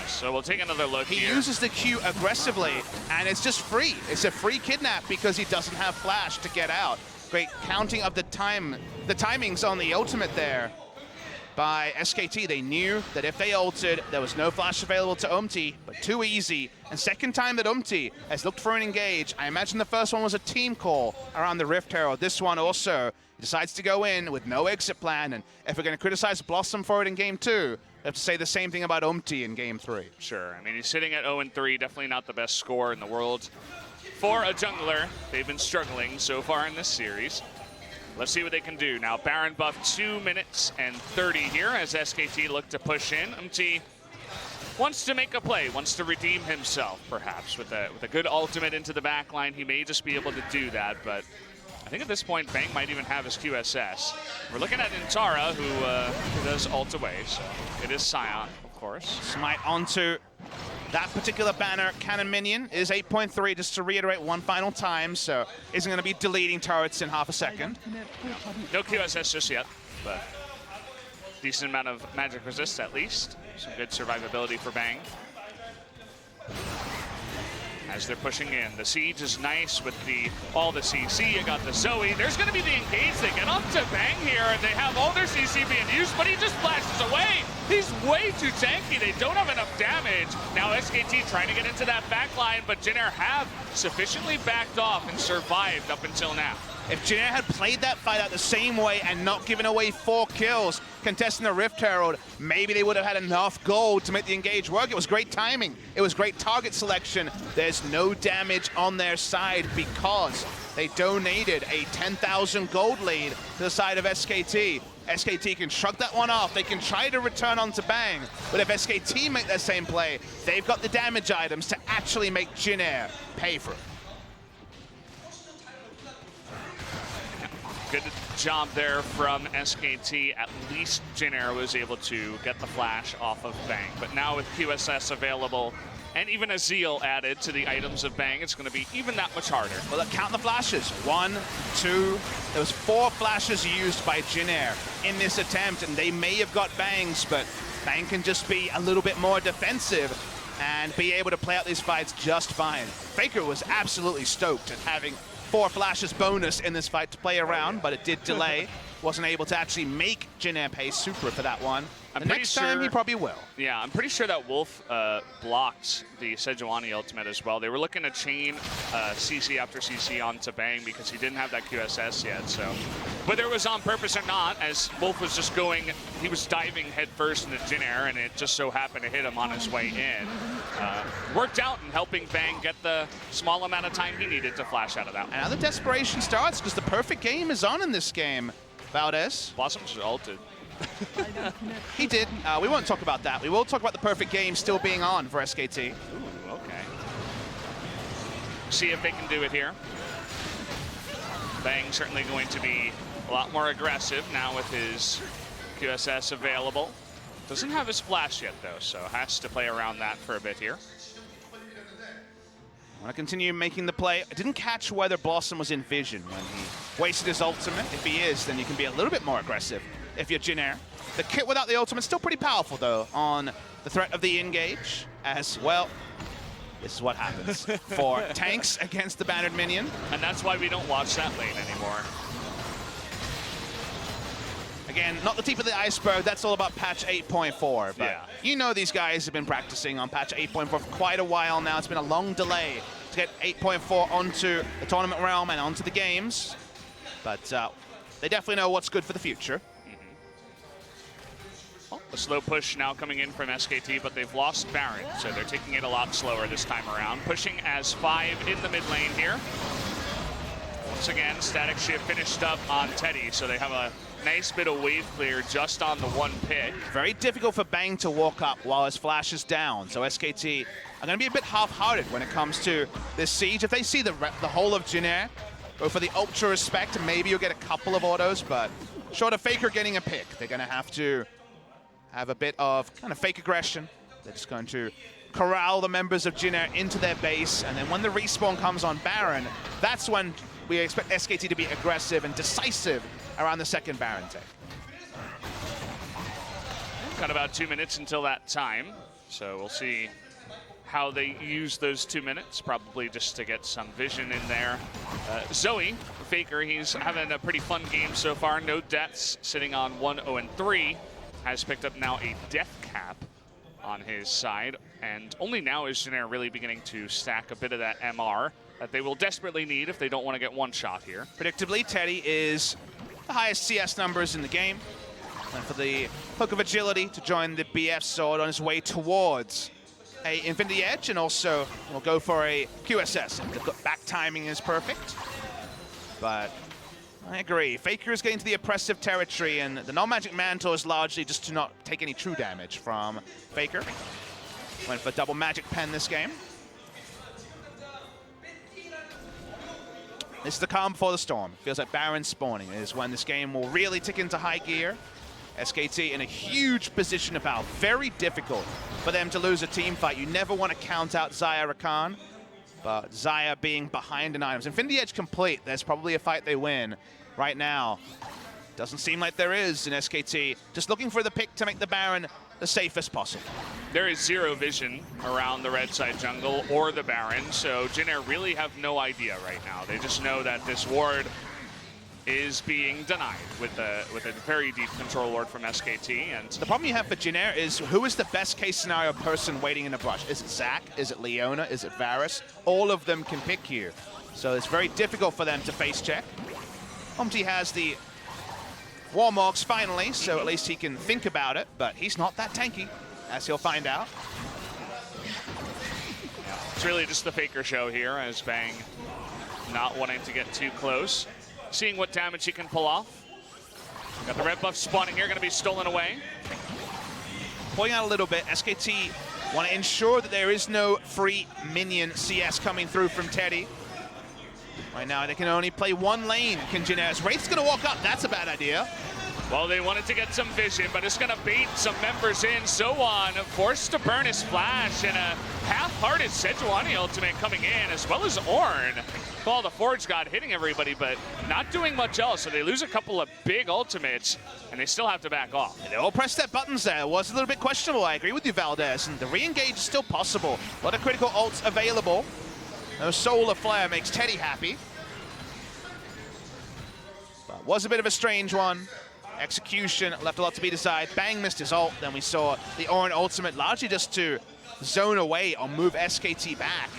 B: So we'll take another look here.
C: He uses the Q aggressively, and it's just free. It's a free kidnap because he doesn't have flash to get out. Great counting of the timings on the ultimate there by SKT. They knew that if they ulted, there was no flash available to UmTi, but too easy. And second time that UmTi has looked for an engage. I imagine the first one was a team call around the Rift Herald. This one also decides to go in with no exit plan. And if we're going to criticize Blossom for it in game 2, we have to say the same thing about UmTi in game 3.
B: Sure. I mean, he's sitting at 0-3, definitely not the best score in the world. For a jungler, they've been struggling so far in this series. Let's see what they can do. Now, Baron buff 2 minutes and 30 here as SKT look to push in. UmTi wants to make a play, wants to redeem himself, perhaps, with a good ultimate into the back line. He may just be able to do that, but I think at this point, Bang might even have his QSS. We're looking at Untara, who does ult away, so it is Sion, of course.
C: Smite onto that particular banner. Cannon minion is 8.3, just to reiterate one final time, so isn't going to be deleting turrets in half a second.
B: No QSS just yet, but decent amount of magic resist at least. Some good survivability for Bang. As they're pushing in, the siege is nice with all the CC. You got the Zoe. There's going to be the engage. They get up to Bang here, and they have all their CC being used, but he just flashes away. He's way too tanky. They don't have enough damage. Now SKT trying to get into that back line, but Jin Air have sufficiently backed off and survived up until now.
C: If Jin Air had played that fight out the same way and not given away 4 kills, contesting the Rift Herald, maybe they would have had enough gold to make the engage work. It was great timing. It was great target selection. There's no damage on their side because they donated a 10,000 gold lead to the side of SKT. SKT can shrug that one off. They can try to return onto Bang, but if SKT make that same play, they've got the damage items to actually make Jin Air pay for it.
B: Good job there from SKT. At least Jin Air was able to get the flash off of Bang. But now with QSS available and even a Zeal added to the items of Bang, it's going to be even that much harder.
C: Well, look, count the flashes. 1, 2, there was 4 flashes used by Jin Air in this attempt, and they may have got Bangs, but Bang can just be a little bit more defensive and be able to play out these fights just fine. FLICKR was absolutely stoked at having 4 flashes bonus in this fight to play around, but it did delay. Wasn't able to actually make Jin Air pay super for that one. The next time he probably will.
B: Yeah, I'm pretty sure that Wolf blocked the Sejuani ultimate as well. They were looking to chain CC after CC onto Bang because he didn't have that QSS yet. So, whether it was on purpose or not, as Wolf was just going, he was diving headfirst into Jin Air, and it just so happened to hit him on his way in. Worked out in helping Bang get the small amount of time he needed to flash out of that one.
C: And now the desperation starts because the perfect game is on in this game. Valdez.
B: Blossom just ulted.
C: He did. We won't talk about that. We will talk about the perfect game still being on for SKT.
B: Ooh, okay. See if they can do it here. Bang certainly going to be a lot more aggressive now with his QSS available. Doesn't have his flash yet though, so has to play around that for a bit here.
C: I want to continue making the play. I didn't catch whether Blossom was in vision when he wasted his ultimate. If he is, then you can be a little bit more aggressive if you're Jin Air. The kit without the ultimate is still pretty powerful though on the threat of the engage, as well. This is what happens for tanks against the bannered minion.
B: And that's why we don't watch that lane anymore.
C: Again, not the tip of the iceberg. That's all about patch 8.4. But
B: yeah,
C: you know these guys have been practicing on patch 8.4 for quite a while now. It's been a long delay to get 8.4 onto the tournament realm and onto the games. But they definitely know what's good for the future.
B: Well, a slow push now coming in from SKT, but they've lost Baron, so they're taking it a lot slower this time around. Pushing as 5 in the mid lane here. Once again, Static Shift finished up on Teddy, so they have a nice bit of wave clear just on the one pick.
C: Very difficult for Bang to walk up while his flash is down, so SKT are going to be a bit half-hearted when it comes to this siege. If they see the whole of Jin Air, go for the ultra respect, maybe you'll get a couple of autos, but short of FLICKR getting a pick, they're going to have a bit of kind of fake aggression. They're just going to corral the members of Jin Air into their base, and then when the respawn comes on Baron, that's when we expect SKT to be aggressive and decisive around the second Baron take.
B: Got about 2 minutes until that time, so we'll see how they use those 2 minutes, probably just to get some vision in there. Zoe, FLICKR, he's having a pretty fun game so far. No deaths, sitting on 1-0-3. Has picked up now a death cap on his side, and only now is Jin Air really beginning to stack a bit of that MR that they will desperately need if they don't want to get one shot here.
C: Predictably, Teddy is the highest CS numbers in the game. And for the hook of agility to join the BF sword on his way towards a Infinity Edge, and also will go for a QSS. The back timing is perfect, but I agree. FLICKR is getting to the oppressive territory, and the non-magic mantle is largely just to not take any true damage from FLICKR. Went for double magic pen this game. This is the calm before the storm. Feels like Baron spawning is when this game will really tick into high gear. SKT in a huge position of power. Very difficult for them to lose a team fight. You never want to count out Xayah Rakan, but Xayah being behind in items. Infinity Edge complete. There's probably a fight they win. Right now, doesn't seem like there is in SKT. Just looking for the pick to make the Baron the safest possible.
B: There is zero vision around the red side jungle or the Baron, so Jin Air really have no idea right now. They just know that this ward is being denied with a very deep control ward from SKT. And
C: the problem you have for Jin Air is who is the best case scenario person waiting in a brush? Is it Zach? Is it Leona? Is it Varus? All of them can pick you. So it's very difficult for them to face check. UmTi has the Warmorks finally, so at least he can think about it, but he's not that tanky, as he'll find out.
B: It's really just the FLICKR show here, as Bang not wanting to get too close. Seeing what damage he can pull off. Got the red buff spawning here, gonna be stolen away.
C: Pulling out a little bit, SKT want to ensure that there is no free minion CS coming through from Teddy. Right now, they can only play one lane, can Jin Air. Wraith's gonna walk up, that's a bad idea.
B: Well, they wanted to get some vision, but it's gonna bait some members in. SoHwan forced to burn his flash, and a half-hearted Sejuani ultimate coming in, as well as Ornn. Well, the Forge God hitting everybody, but not doing much else, so they lose a couple of big ultimates, and they still have to back off.
C: They all pressed their buttons there. It was a little bit questionable, I agree with you, Valdez, and the re-engage is still possible. A lot of critical ults available. No Solar Flare makes Teddy happy. But was a bit of a strange one. Execution left a lot to be desired. Bang missed his ult. Then we saw the Ornn ultimate largely just to zone away or move SKT back.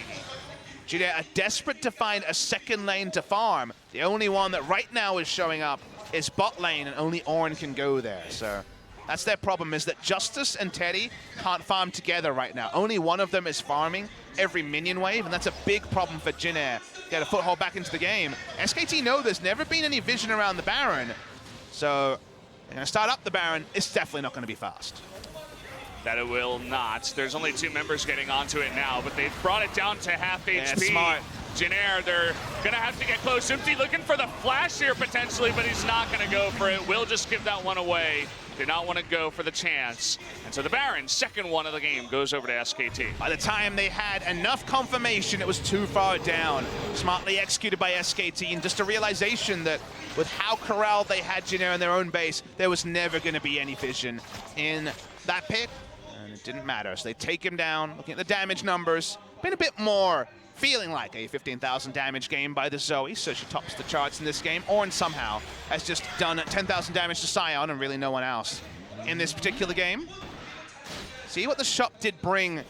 C: Jin Air are desperate to find a second lane to farm. The only one that right now is showing up is bot lane, and only Ornn can go there. So that's their problem, is that Justice and Teddy can't farm together right now. Only one of them is farming every minion wave, and that's a big problem for Jin Air. Get a foothold back into the game. SKT know there's never been any vision around the Baron, so They're going to start up the Baron. It's definitely not going to be fast.
B: That it will not. There's only 2 members getting onto it now, but they've brought it down to half HP.
C: Smart.
B: Jin Air, they're going to have to get close. UmTi looking for the flash here potentially, but he's not going to go for it. Will just give that one away. Did not want to go for the chance. And so the Baron, second one of the game, goes over to SKT.
C: By the time they had enough confirmation, it was too far down. Smartly executed by SKT, and just a realization that with how corralled they had Jin Air in their own base, there was never going to be any vision in that pit, and it didn't matter. So they take him down, looking at the damage numbers. Been a bit more feeling like a 15,000 damage game by the Zoe, so she tops the charts in this game. Ornn somehow has just done 10,000 damage to Sion and really no one else in this particular game. See what the shop did bring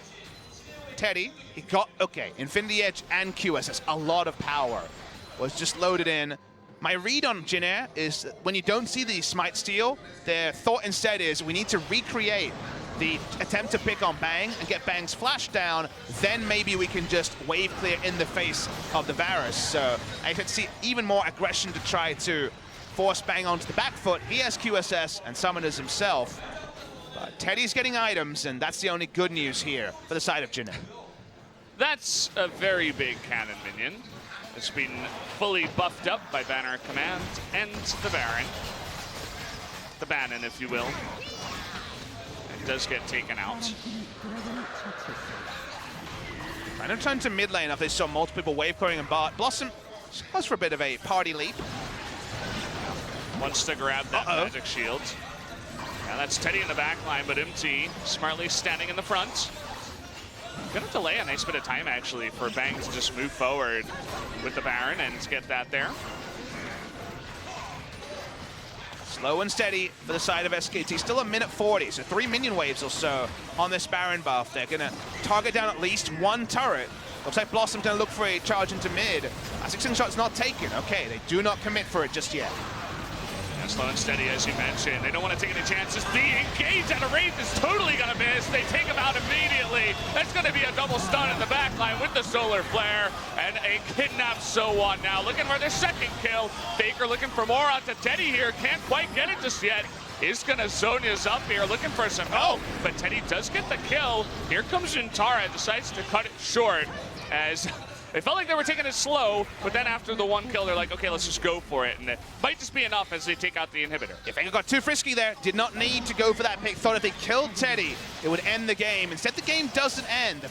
C: Teddy. He got, okay, Infinity Edge and QSS. A lot of power was just loaded in. My read on Jin Air is that when you don't see the Smite steal, their thought instead is we need to recreate the attempt to pick on Bang and get Bang's flash down, then maybe we can just wave clear in the face of the Varus. So I could see even more aggression to try to force Bang onto the back foot. He has QSS and Summoners himself. But Teddy's getting items, and that's the only good news here for the side of Jin Air.
B: That's a very big cannon minion. It's been fully buffed up by Banner Command and the Baron. The Bannon, if you will. It does get taken out.
C: Kind of turned to mid lane after they saw multiple people wave clearing and bot. Blossom goes for a bit of a party leap.
B: Wants to grab that magic shield. Yeah, that's Teddy in the back line, but UmTi smartly standing in the front. Gonna delay a nice bit of time actually for Bang to just move forward with the Baron and get that there.
C: Slow and steady for the side of SKT. Still a minute 40, so 3 minion waves or so on this Baron buff. They're gonna target down at least 1 turret. Looks like Blossom's gonna look for a charge into mid. A 16 shot's not taken. Okay, they do not commit for it just yet.
B: Yeah, slow and steady, as you mentioned. They don't want to take any chances. The engage at a Wraith is totally gonna miss. They take him out immediately. That's gonna be a double stun in the back line with the solar flare. And a kidnapped SoHwan now, looking for their second kill. FLICKR looking for more onto Teddy here. Can't quite get it just yet. Is gonna zone us up here, looking for some help. But Teddy does get the kill. Here comes Untara, decides to cut it short as they felt like they were taking it slow, but then after the 1 kill, they're like, okay, let's just go for it. And it might just be enough as they take out the inhibitor.
C: If FLICKR got too frisky there, did not need to go for that pick. Thought if they killed Teddy, it would end the game. Instead, the game doesn't end.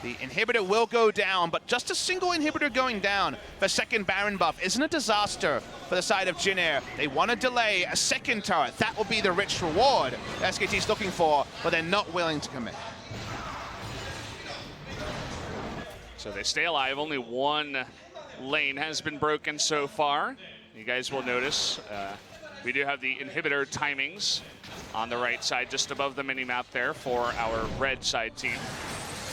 C: The inhibitor will go down, but just a single inhibitor going down for second Baron buff isn't a disaster for the side of Jin Air. They want to delay a second turret. That will be the rich reward SKT's looking for, but they're not willing to commit.
B: So they stay alive. Only 1 lane has been broken so far. You guys will notice we do have the inhibitor timings on the right side, just above the mini-map there for our red side team.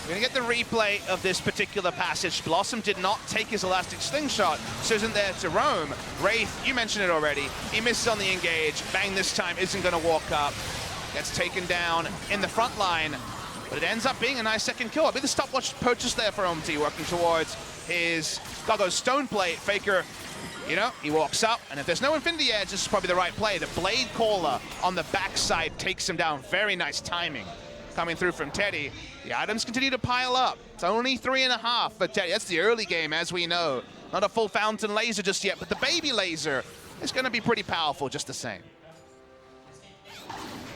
C: We're going to get the replay of this particular passage. Blossom did not take his elastic slingshot, so isn't there to roam. Wraith, you mentioned it already. He misses on the engage. Bang this time isn't going to walk up. Gets taken down in the front line. But it ends up being a nice second kill. A bit of stopwatch purchase there for UmTi, working towards his Goggo's stone plate. FLICKR, you know, he walks up, and if there's no Infinity Edge, this is probably the right play. The Blade Caller on the backside takes him down. Very nice timing coming through from Teddy. The items continue to pile up. It's only 3.5 for Teddy. That's the early game, as we know. Not a full fountain laser just yet, but the baby laser is going to be pretty powerful just the same.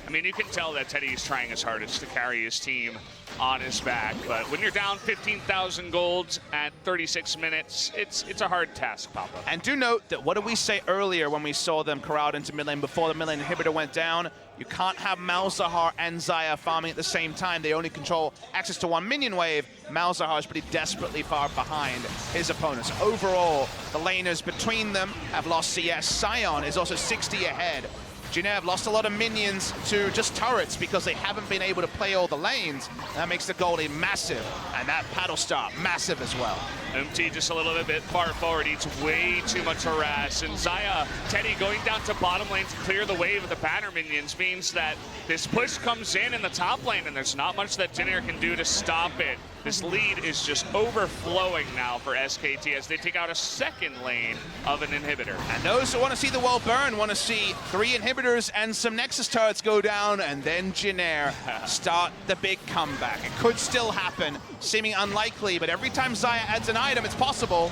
B: I mean, you can tell that Teddy is trying his hardest to carry his team on his back, but when you're down 15,000 golds at 36 minutes, it's a hard task, Papa.
C: And do note that what did we say earlier when we saw them corralled into mid lane before the mid lane inhibitor went down? You can't have Malzahar and Xayah farming at the same time. They only control access to 1 minion wave. Malzahar is pretty desperately far behind his opponents. Overall, the laners between them have lost CS. Sion is also 60 ahead. Jin Air have lost a lot of minions to just turrets because they haven't been able to play all the lanes. That makes the goalie massive, and that paddle star massive as well.
B: UmTi just a little bit far forward, eats way too much harass, and Xayah, Teddy going down to bottom lane to clear the wave of the banner minions means that this push comes in the top lane, and there's not much that Jin Air can do to stop it. This lead is just overflowing now for SKT as they take out a second lane of an inhibitor.
C: And those who want to see the world burn want to see 3 inhibitors and some Nexus turrets go down, and then Jin Air start the big comeback. It could still happen, seeming unlikely, but every time Xayah adds an item, it's possible.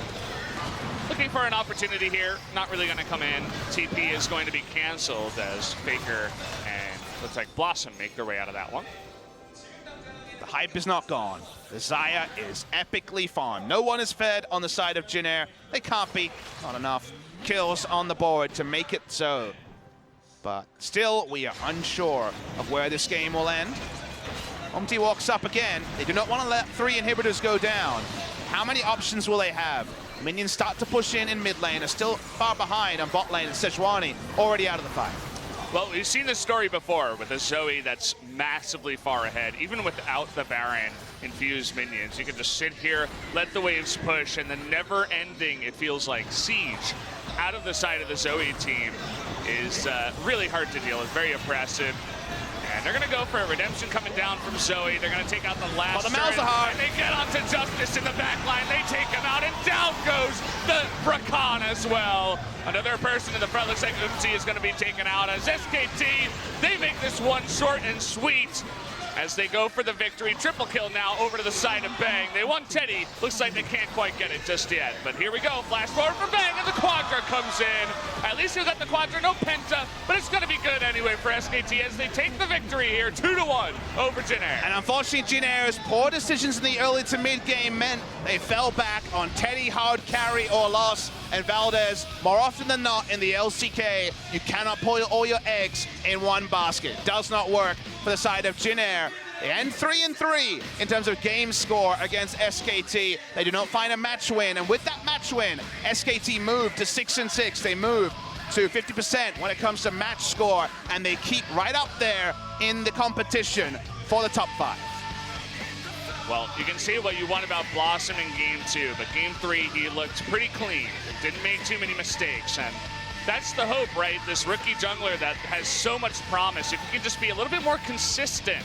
B: Looking for an opportunity here, not really going to come in. TP is going to be canceled as FLICKR and looks like Blossom make their way out of that one.
C: The hype is not gone. The Xayah is epically farmed. No one is fed on the side of Jin Air. They can't be. Not enough kills on the board to make it so. But still, we are unsure of where this game will end. UmTi walks up again. They do not want to let 3 inhibitors go down. How many options will they have? Minions start to push in mid lane, are still far behind on bot lane, and Sejuani already out of the fight.
B: Well, we've seen this story before with a Zoe that's massively far ahead. Even without the Baron infused minions, you can just sit here, let the waves push, and the never-ending, it feels like, siege out of the side of the Zoe team is really hard to deal with, very oppressive. And they're going to go for a redemption coming down from Zoe. They're going to take out the last
C: the Malzahar.
B: And they get onto Justice in the back line. They take him out, and down goes the Rakan as well. Another person in the front. Looks like UmTi is going to be taken out as SKT. They make this one short and sweet as they go for the victory. Triple kill now over to the side of Bang. They won Teddy. Looks like they can't quite get it just yet. But here we go. Flash forward for Bang, and the Quadra comes in. At least we got the Quadra, no Penta, but it's going to be good anyway for SKT as they take the victory here, 2-1 over Jin Air.
C: And unfortunately, Jin Air's poor decisions in the early to mid game meant they fell back on Teddy, hard carry or loss, and Valdez. More often than not in the LCK, you cannot put all your eggs in one basket. Does not work for the side of Jin Air. They end 3-3 in terms of game score against SKT. They do not find a match win, and with that match win, SKT moved to 6-6. They moved to 50% when it comes to match score, and they keep right up there in the competition for the top 5.
B: Well, you can see what you want about Blossom in Game 2, but Game 3, he looked pretty clean. Didn't make too many mistakes, and that's the hope, right? This rookie jungler that has so much promise. If he can just be a little bit more consistent,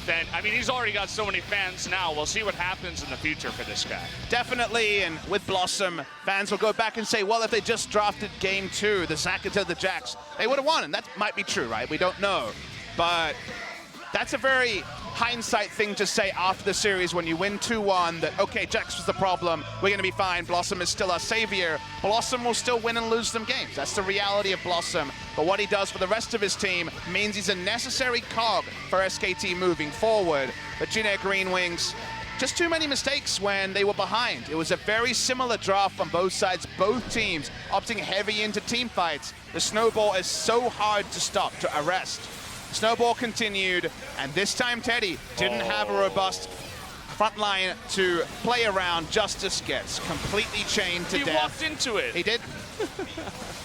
B: then, I mean, he's already got so many fans now. We'll see what happens in the future for this guy.
C: Definitely, and with Blossom, fans will go back and say, well, if they just drafted Game 2, the Zaka to the Jax, they would have won, and that might be true, right? We don't know, but that's a very hindsight thing to say after the series when you win 2-1 that, okay, Jax was the problem, we're going to be fine, Blossom is still our savior. Blossom will still win and lose some games. That's the reality of Blossom. But what he does for the rest of his team means he's a necessary cog for SKT moving forward. But Jin Air GreenWings, just too many mistakes when they were behind. It was a very similar draft from both sides, both teams opting heavy into team fights. The snowball is so hard to stop, to arrest. Snowball continued, and this time Teddy didn't have a robust front line to play around. Justice gets completely chained to death.
B: He walked into it.
C: He did.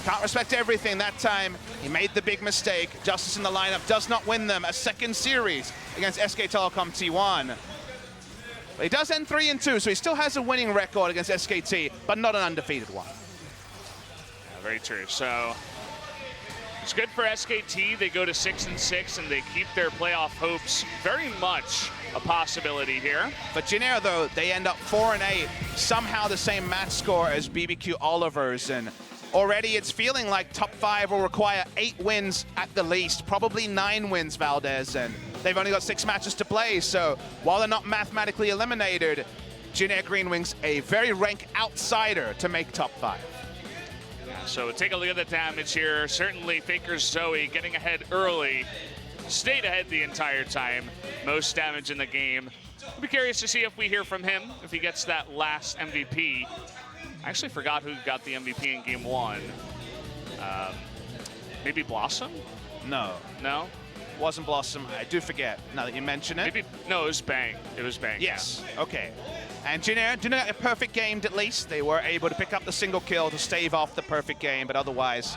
C: Can't respect everything that time. He made the big mistake. Justice in the lineup does not win them a second series against SK Telecom T1. But he does end 3-2, so he still has a winning record against SKT, but not an undefeated one.
B: Yeah, very true. So it's good for SKT. They go to 6-6, and they keep their playoff hopes very much a possibility here.
C: For Jin Air, though, they end up 4-8, somehow the same match score as BBQ Oliver's, and already it's feeling like top 5 will require 8 wins at the least, probably 9 wins, Valdez, and they've only got 6 matches to play, so while they're not mathematically eliminated, Jin Air GreenWings a very rank outsider to make top 5.
B: So take a look at the damage here. Certainly FLICKR's Zoe getting ahead early. Stayed ahead the entire time. Most damage in the game. I'll be curious to see if we hear from him, if he gets that last MVP. I actually forgot who got the MVP in Game 1. Maybe Blossom?
C: No.
B: No?
C: Wasn't Blossom. I do forget, now that you mention it.
B: Maybe, no, it was Bang. It was Bang.
C: Yes, okay. And Jin Air didn't get a perfect game at least. They were able to pick up the single kill to stave off the perfect game, but otherwise,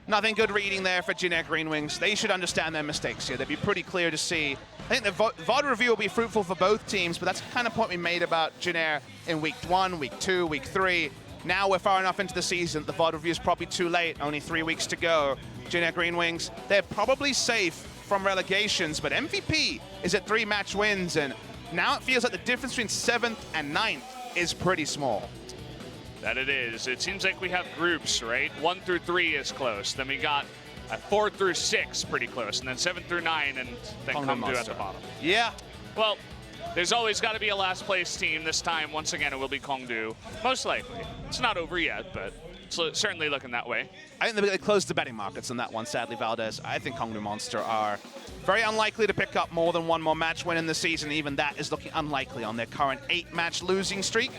C: nothing good reading there for Jin Air GreenWings. They should understand their mistakes here. They'd be pretty clear to see. I think the VOD review will be fruitful for both teams, but that's the kind of point we made about Jin Air in week 1, week 2, week 3. Now we're far enough into the season. The VOD review is probably too late. Only 3 weeks to go. Jin Air GreenWings, they're probably safe from relegations, but MVP is at 3 match wins, and Now it feels like the difference between 7th and 9th is pretty small.
B: That it is. It seems like we have groups, right? 1 through 3 is close. Then we got 4 through 6 pretty close. And then 7 through 9 and then Kongdu at the bottom.
C: Yeah.
B: Well, there's always got to be a last place team. This time, once again, it will be Kongdu. Most likely. It's not over yet, but it's certainly looking that way.
C: I think they closed the betting markets on that one, sadly, Valdez. I think Kongdu Monster are very unlikely to pick up more than one more match win in the season. Even that is looking unlikely on their current 8-match losing streak.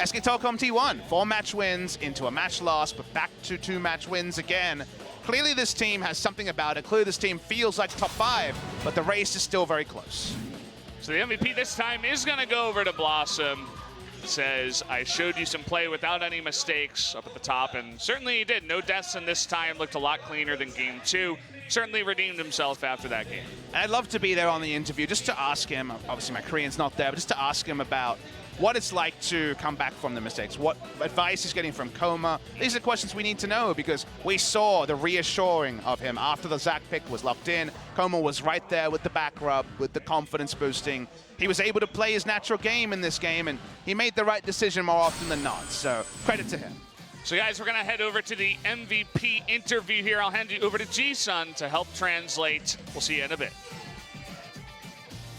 C: SK Telecom T1, 4-match wins into a match loss, but back to 2-match wins again. Clearly this team has something about it. Clearly this team feels like top 5, but the race is still very close.
B: So the MVP this time is going to go over to Blossom. Says, I showed you some play without any mistakes up at the top, and certainly he did. No deaths in this time, looked a lot cleaner than game 2. Certainly redeemed himself after that game.
C: I'd love to be there on the interview just to ask him, obviously my Korean's not there, but just to ask him about what it's like to come back from the mistakes, what advice he's getting from Coma. These are questions we need to know because we saw the reassuring of him after the ZAG pick was locked in. Coma was right there with the back rub, with the confidence boosting. He was able to play his natural game in this game, and he made the right decision more often than not, so credit to him.
B: So guys, we're gonna head over to the MVP interview here. I'll hand you over to Ji-sun to help translate. We'll see you in a bit.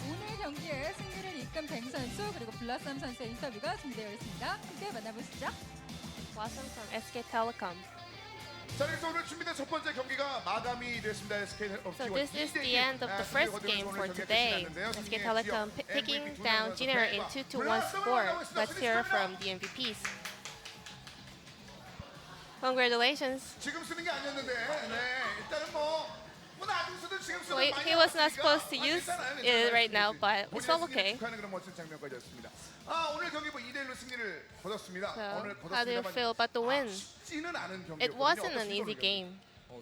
D: 오늘 경기에 승리를 이끈 뱅 선수 그리고 블라썸 선수의 인터뷰가 준비되어 있습니다. 함께 만나보시죠.
E: Blossom from SK Telecom.
F: 자, 그래서 오늘 준비된 첫 번째 경기가 마감이 됐습니다. SK
E: So this is the end of the first game for today. SK Telecom taking down Jin Air in 2-1 score. Let's hear from the MVPs. Congratulations.
F: 지금 쓰는 게 아니었는데, 네, 일단은 나중 쓰든 지금 쓰든
E: Well, he was not supposed to use it right now, but it's all okay.
F: 축하하는 그런 멋진 장면까지였습니다. 오늘 경기 2대1로 승리를 거뒀습니다.
E: So, how do you feel about the win?
F: 쉽지는 않은 경기였거든요.
E: It wasn't an easy game.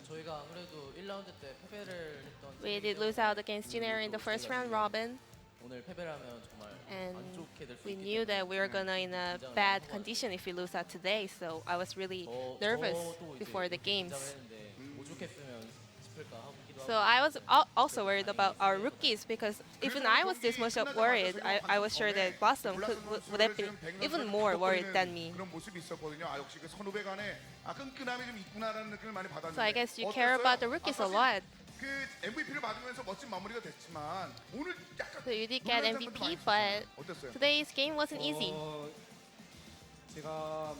G: 저희가 아무래도 1라운드 때 패배를 했던
E: We did lose out against Jin Air in the first round robin,
G: 오늘 패배를 하면 정말
E: and
G: 안 좋게 될수
E: we
G: 있기
E: knew that we were
G: 때문에
E: gonna in a bad condition if we lose out today. So I was really nervous before the games.
G: 긴장을 했는데 오죽했으면 싶을까 하기도
E: So
G: 하고
E: I was also worried about our rookies because even I was this much worried. I was sure that Blossom would have been even more worried than me.
F: 그런 모습이 있었거든요. 역시 그 선후배 간에 끈끈함이 좀 있구나라는 느낌을 많이 받았는데.
E: So I guess you care about the rookies a lot.
F: 그 MVP를 받으면서 멋진 마무리가 됐지만 오늘 약간
E: So you did get MVP, but
F: 어땠어요?
E: today's game wasn't easy.
H: 제가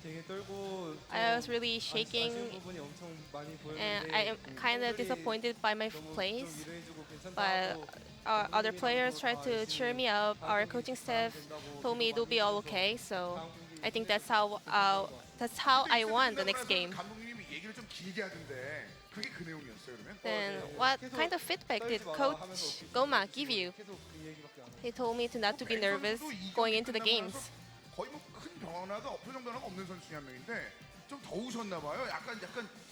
H: 되게 떨고
E: I was really shaking,
H: 부분이 엄청 많이
E: and I am
H: 보였는데
E: kind of disappointed by my
H: 좀
E: plays.
H: 위로해주고 괜찮다고
E: But our other players tried to cheer me up. Our coaching staff told me it'll be all okay. So I think that's how I won the next game.
F: 감독님이 얘기를 좀 길게 하던데 그게 그 내용이었어요 그러면?
E: Then what kind of feedback did Coach Goma give you?
H: 계속 그 얘기밖에 안 해요.
E: He told me to not to be nervous going into the games.
F: 거의 큰 변화도 표정 변화가 없는 선수 중에 한 명인데 좀 더우셨나 봐요. 약간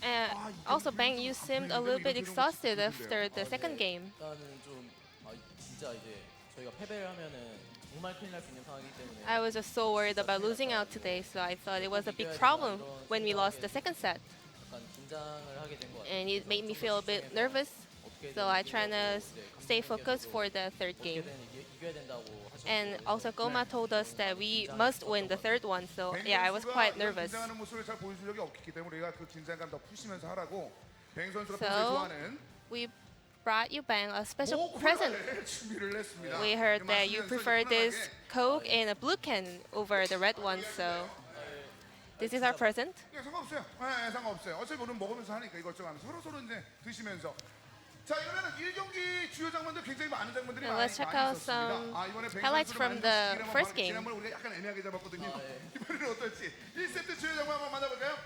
E: And also, Bang, you seemed a little bit exhausted after the second game.
G: 일단은 좀 진짜 이제 저희가 패배를 하면은 정말 큰일 날 수 있는 상황이기 때문에
E: I was just so worried about losing out today, so I thought it was a big problem when we lost the second set.
G: 약간 긴장을 하게 된 것 같아요.
E: And it made me feel a bit nervous, so I try to stay focused for the third game.
G: 이겨야 된다고 하셨고
E: And also, Goma told us that we must win the third one, so yeah, I was quite nervous.
F: 긴장하는 모습을 잘 보여준 적이 없기 때문에 우리가 그 긴장감 더 푸시면서 하라고 뱅 선수가
E: So,
F: 평소에 좋아하는
E: We brought you, Bang, a special present.
F: 콜라를 준비를 했습니다.
E: We heard that you prefer this Coke in a blue can over the red one, so this is our present.
F: 예, 상관없어요. 예, 상관없어요. 어차피 오늘 먹으면서 하니까 이것저것 하면서 서로 이제 드시면서. 자, 이러면 1경기 주요 장면들 굉장히 많은 장면들이
E: Yeah,
F: 많이
E: let's check out
F: 있었습니다.
E: some
F: 이번에 뱅
E: highlights
F: 선수를
E: from
F: 만든
E: the
F: 시기를 한번
E: first
F: 봐볼게요.
E: game.
F: 지난번에 우리가 약간 애매하게 잡았거든요. 이번에는 어떨지. 1세트 주요 장면 한번 만나볼까요?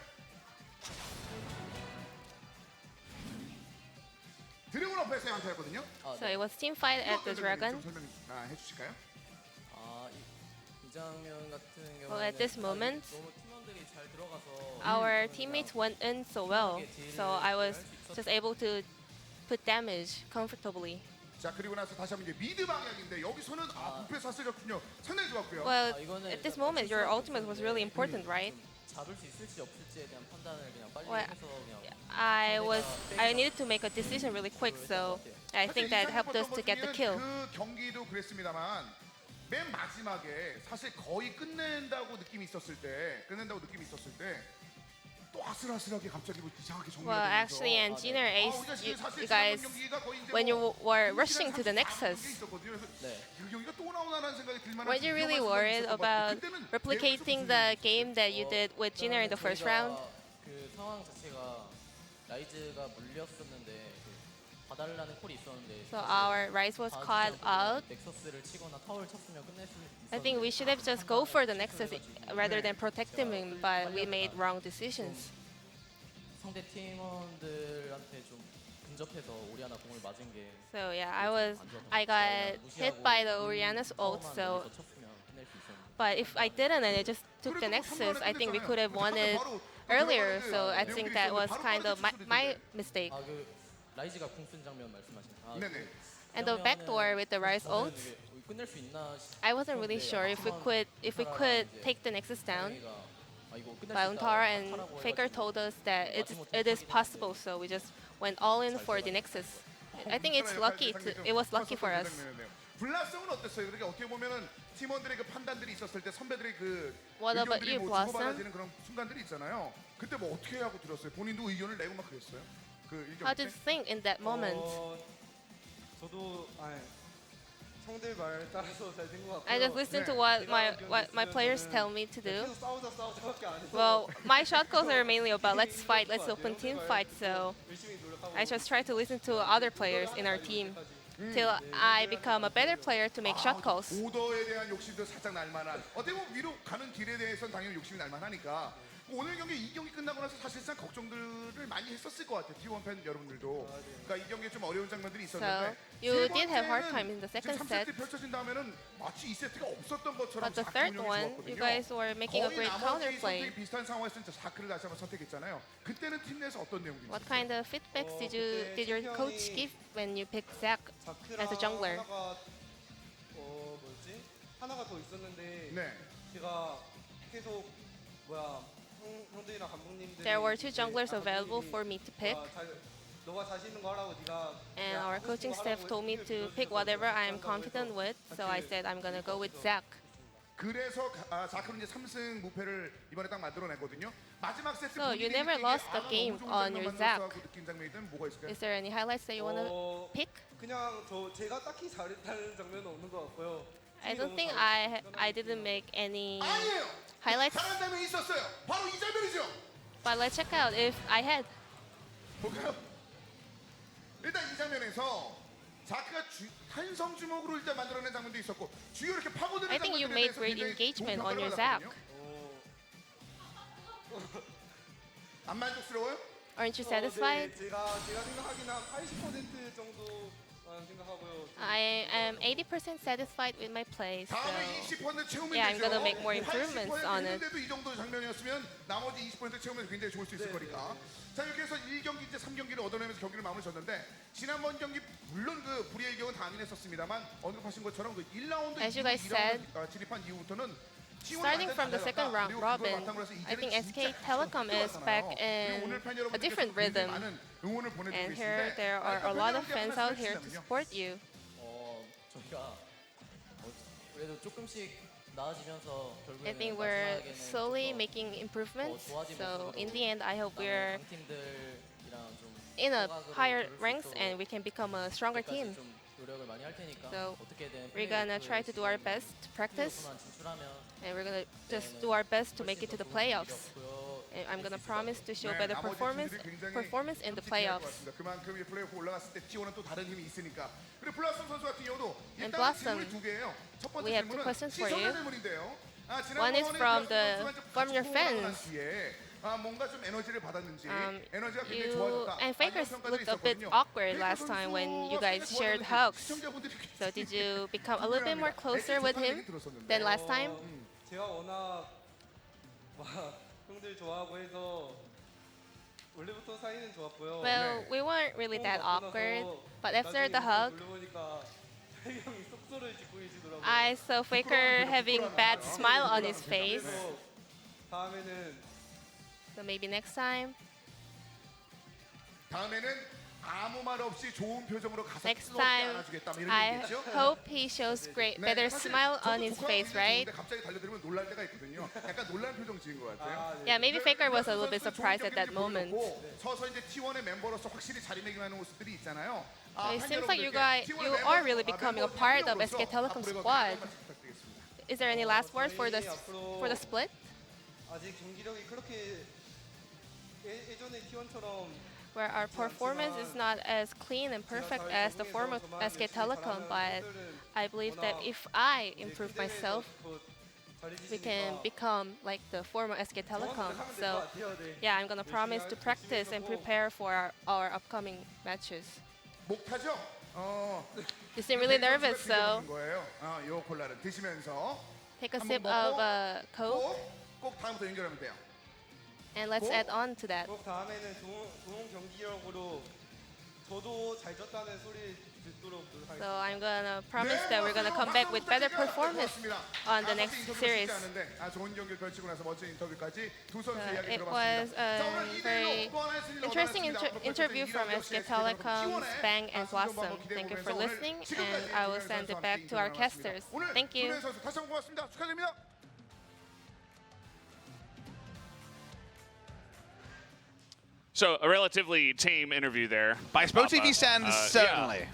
F: 드래곤 어패스의 한타였거든요.
E: So it was team fight at the Dragon.
F: 좀 설명 해주실까요?
G: 이 장면 같은 경우는
E: Well, at this moment,
G: 너무 팀원들이 잘 들어가서
E: our teammates went in so well, so I was just able to put damage comfortably.
F: 자, 그리고 나서 다시 한번 이제 미드 방향인데 여기서는 부패 사슬이었군요. 상당히 좋았고요.
E: Well, at this moment, your ultimate was really important, right?
G: 잡을 수 있을지 없을지에 대한 판단을 그냥 빨리
E: Well,
G: 해서 그냥
E: I needed to make a decision really quick, so I think that helped us to get the kill.
F: 그 경기도 그랬습니다만 맨 마지막에 사실 거의 끝낸다고 느낌이 있었을 때 또 아슬아슬하게 갑자기 뭐 이상하게 정리가
E: Well,
F: 되면서
E: actually, and Jin Air Ace,
F: 우리가 지금 사실
E: you guys,
F: 지난 경기가 거의 이제
E: when
F: 뭐
E: you were rushing to the
F: 1시간 34분
E: Nexus,
F: 경기 있었거든요. 그래서
G: 네.
F: 이 경기가 또 나오나라는 생각이 들 만한
E: were you really
F: 위험한
E: worried
F: 순간이
E: about
F: 있었거든요. 그때는
E: replicating the game that you did with Jin Air in the first round?
G: 그 상황 자체가 라이즈가 물렸었는데 그 봐달라는 콜이 있었는데
E: So our Rise was caught out.
G: 넥서스를 치거나 타워를 쳤으면 끝낼 수
E: I think we should have just go for the Nexus rather than protecting him, but we made wrong decisions.
G: 상대 팀원들한테 좀 근접해서 오리아나 공을 맞은 게
E: So yeah, I got hit by the Oriana's ult. So,
G: 쳤으면 끝낼 수 있었는데.
E: but if I didn't and I just took the Nexus, I think we could have won it earlier. So I think that was kind of my mistake.
G: 그 라이즈가 궁 쓴 장면 말씀하신.
F: 네네.
E: And the backdoor with the Rise ult,
G: 끝낼 수 있나
E: I wasn't really sure if we could take the Nexus down. But Untara and FLICKR told us that it is possible, so we just went all in for the Nexus. I think it was lucky for us.
F: 블라썸은 어땠어요? 그러니까 어떻게 보면은 팀원들의 그 판단들이 있었을 때 선배들의 그
E: What about
F: 의견들이
E: you,
F: 뭐
E: Blossom?
F: 주고받아지는 그런 순간들이 있잖아요. 그때 뭐 어떻게 하고 들었어요? 본인도 의견을 내고 막 그랬어요? 그 일경
E: How
F: 때?
E: did you think in that moment?
H: 저도 형들 말 따라서 잘 된 것 같고요.
E: I just listened to what my players tell me to do.
H: 계속 싸우자밖에 안 해서
E: Well, my shot calls are mainly about let's fight, let's open team fight. So
H: 열심히 노력하고
E: I just try to listen to other players in our team till I become a better player to make shot calls.
F: 오더에 대한 욕심도 살짝 날만한. 어떻게 보면 위로 가는 길에 대해서는 당연히 욕심이 날만하니까. 오늘 경기 이 경기 끝나고 나서 사실상 걱정들을 많이 했었을 것 같아요. T1 팬 여러분들도. 그러니까 이 경기에 좀 어려운 장면들이 있었는데.
E: So you did have hard time in the second set.
F: 3세트 펼쳐진 다음에는 마치 2세트가 없었던 것처럼
E: But the third one, you guys were making a great counterplay.
F: 선택이 비슷한 상황에서는 자크를 다시 한번 선택했잖아요. 그때는 팀 내에서 어떤 내용들이
E: What
F: 있었어요?
E: kind of feedbacks did your coach give when you picked Zach as a jungler?
H: 하나가 하나가 더 있었는데
F: 네.
H: 제가 계속 형들이랑 감독님들
E: There were two junglers available for me to pick,
H: 너가 자신 있는 거 하라고 네가
E: and our coaching staff told me to pick whatever I am confident with. So I said I'm gonna go with Zach.
F: 그래서 자크는 이제 3승 무패를 이번에 딱 만들어냈거든요. 마지막 세트
E: So you never lost the game on your Zach.
F: 느낀 장면이든 뭐가 있을까요?
E: Is there any highlights that you wanna pick?
H: 그냥 제가 딱히 잘했다는 장면은 없는 것 같고요.
E: I don't think I didn't make any
F: 아니에요.
E: highlights,
F: 잘한 장면이 있었어요. 바로 이 장면이죠.
E: but let's check out if I had.
F: 볼까요? 일단 이 장면에서 자크가 한성 주먹으로 일단 만들어낸 장면도 있었고 주요 이렇게 파고드는
E: I think you
F: 장면들에
E: made
F: 대해서
E: great
F: 굉장히
E: engagement
F: 좋은
E: on your
F: 평가를
E: Zach.
F: 받았거든요. 안 만족스러워요?
E: Aren't you satisfied?
H: 네, 제가 생각하기는 한 80% 정도만 생각하고요.
E: I am 80% satisfied with my play. So
F: 다음에 20% 채우면
E: yeah, I'm
F: 되죠.
E: gonna make more improvements on it.
F: 했는데도 이 정도 장면이었으면 나머지 20% 채우면 굉장히 좋을 수 있을 거니까. 자 이렇게 해서 1경기 이제 3경기를 얻어내면서 경기를 마무리 졌는데 지난번 경기 물론 그 불의의 경우는 당연히 했었습니다만 언급하신 것처럼 그 1라운드
E: As you guys said,
F: 진입한 이후부터는
E: starting from the second round robin, I think SK Telecom is back in a different rhythm. And here there are a lot of fans out here to support you.
G: 저희가 그래도 조금씩 나아지면서 결국에는
E: I think we're
G: 마지막에는
E: slowly
G: 좀더
E: making improvements.
G: 좋아진
E: So
G: 모습으로
E: in the end, I hope we're
G: 강팀들이랑 좀
E: in a
G: 호각으로
E: higher
G: 겨룰 수
E: ranks
G: 있도록
E: and we can become a stronger
G: 그때까지
E: team.
G: 좀 노력을 많이 할 테니까
E: So
G: 어떻게든
E: we're gonna try to do our best to practice,
G: 플레이오프만 진출하면
E: and we're gonna just do our best to make it to the playoffs. And I'm gonna promise to show better performance in the playoffs.
F: 그만큼 이 플레이오프 올라갔을 때 T1은 또 다른 힘이 있으니까. 그리고 블라썸 선수 같은 경우도
E: And
F: 일단
E: Blossom,
F: 질문이 두 개예요. 첫 번째
E: we have two
F: 질문은
E: questions for
F: 시청자
E: you.
F: 질문인데요.
E: One is from your fans.
F: 뭔가 좀 에너지를 받았는지 에너지가 굉장히
E: You
F: 좋아졌다.
E: and FLICKR looked a bit awkward last time when you guys shared hugs. So did you become a little bit more closer with him than last time?
H: 제가 워낙 형들 좋아하고 해서 원래부터 사이는 좋았고요.
E: Well, we weren't really that awkward, but after the hug,
H: 보니까 형이 속소를 짓고 계시더라고요.
E: I saw FLICKR having bad smile on his face.
H: 그래서 다음에는
E: So maybe next time.
F: 다음에는 아무 말 없이 좋은 표정으로 가서
E: Next
F: 뜨겁게
E: time,
F: 안아주겠다 뭐 이런
E: I
F: 얘기겠죠?
E: hope he shows better
F: 사실
E: smile
F: 저도
E: on his
F: 조커랑
E: face, right?
F: 근데 갑자기 달려들면 놀랄 때가 있거든요. 약간 놀란 표정 지은 것 같아요.
E: Yeah, maybe FLICKR was a little bit surprised at that moment.
F: 서서 이제 T1의 멤버로서 확실히 자리매김하는 모습들이 있잖아요.
E: It seems like you are really becoming a part of SK Telecom squad. Is there any last words for the split?
H: 아직 경기력이 그렇게 예전에 T1처럼
E: Where our performance is not as clean and perfect as the former SK Telecom, but I believe that if I improve myself, we can become like the former SK Telecom. So yeah, I'm gonna promise to practice and prepare for our upcoming matches.
F: 목 타죠?
E: You seem really nervous, so
F: 요 콜라를 드시면서
E: take a sip of Coke
F: 꼭 다음부터 연결하면 돼요.
E: and let's add on to that.
H: 꼭 다음에는 좋은 경기력으로 저도 잘 졌다는 소리 듣도록
E: So
H: 노력하겠습니다.
E: I'm gonna promise that we're gonna come back with better performance on the next series.
F: 좋은 경기를 펼치고 나서 멋진 인터뷰까지 두 선수 이야기
E: It was
F: 들어봤습니다.
E: a very interesting interview from SK Telecom, Bang and Blossom. Thank you for listening, and I will send it back to our casters. Thank you.
F: 선수 다시 한번 고맙습니다. 축하드립니다.
B: So a relatively tame interview there.
C: By Spo TV standards, certainly.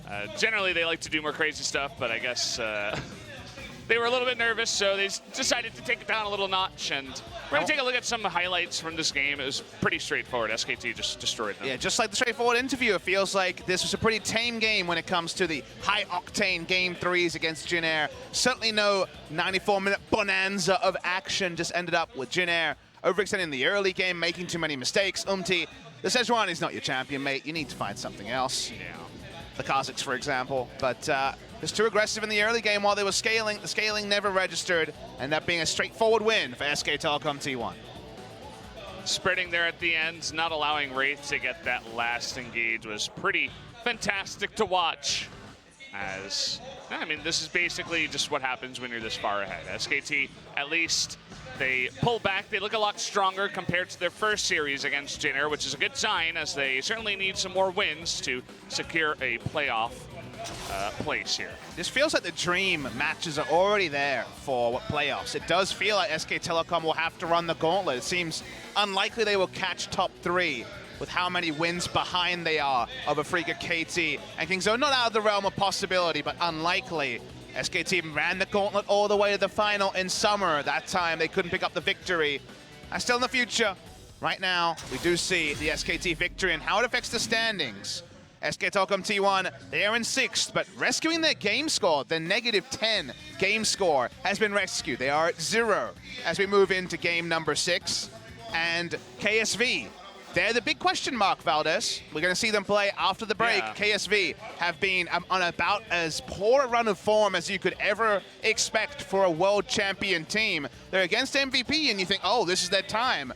B: Yeah. Generally, they like to do more crazy stuff, but I guess they were a little bit nervous, so they decided to take it down a little notch. And we're going to take a look at some highlights from this game. It was pretty straightforward. SKT just destroyed them.
C: Yeah, just like the straightforward interview, it feels like this was a pretty tame game when it comes to the high-octane Game 3s against Jin Air. Certainly no 94-minute bonanza of action, just ended up with Jin Air overextending the early game, making too many mistakes. UmTi, the Sejuani is not your champion, mate. You need to find something else.
B: Yeah.
C: The Kazakhs, for example. But just too aggressive in the early game while they were scaling. The scaling never registered, and that being a straightforward win for SK Telecom T1.
B: Spreading there at the end, not allowing Wraith to get that last engage was pretty fantastic to watch. As, I mean, this is basically just what happens when you're this far ahead. SKT, at least, they pull back. They look a lot stronger compared to their first series against Jin Air, which is a good sign, as they certainly need some more wins to secure a playoff place here.
C: This feels like the dream matches are already there for playoffs. It does feel like SK Telecom will have to run the gauntlet. It seems unlikely they will catch top 3 with how many wins behind they are of a FLICKR KT and KingZone. Not out of the realm of possibility, but unlikely. SK team ran the gauntlet all the way to the final in summer. That time they couldn't pick up the victory. And still in the future, right now, we do see the SKT victory and how it affects the standings. SK Telecom T1, they are in 6th, but rescuing their game score, their -10 game score has been rescued. They are at 0 as we move into game number 6. And KSV, they're the big question mark, Valdez. We're going to see them play after the break.
B: Yeah.
C: KSV have been on about as poor a run of form as you could ever expect for a world champion team. They're against MVP, and you think, oh, this is their time.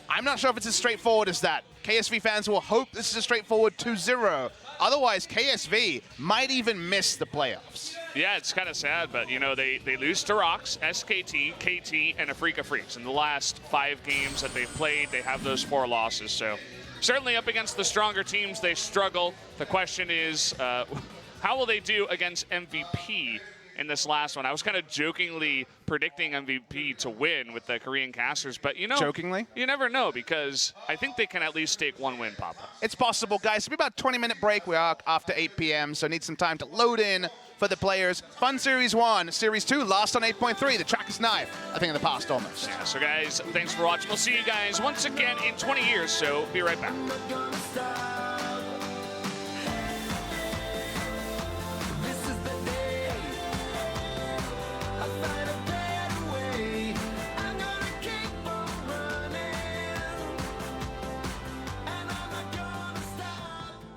C: I'm not sure if it's as straightforward as that. KSV fans will hope this is a straightforward 2-0. Otherwise, KSV might even miss the playoffs.
B: Yeah, it's kind of sad, but, you know, they lose to Rocks, SKT, KT, and Afrika Freaks. In the last 5 games that they've played, they have those 4 losses. So certainly up against the stronger teams, they struggle. The question is, how will they do against MVP in this last one? I was kind of jokingly predicting MVP to win with the Korean casters, but, you know,
C: Jokingly?
B: You never know, because I think they can at least take 1 win, Papa.
C: It's possible, guys. It'll be about a 20-minute break. We are after 8 p.m., so need some time to load in for the players. Fun Series 1, Series 2, last on 8.3. The track is knife, I think, in the past almost.
B: Yeah, so guys, thanks for watching. We'll see you guys once again in 20 years, so be right back.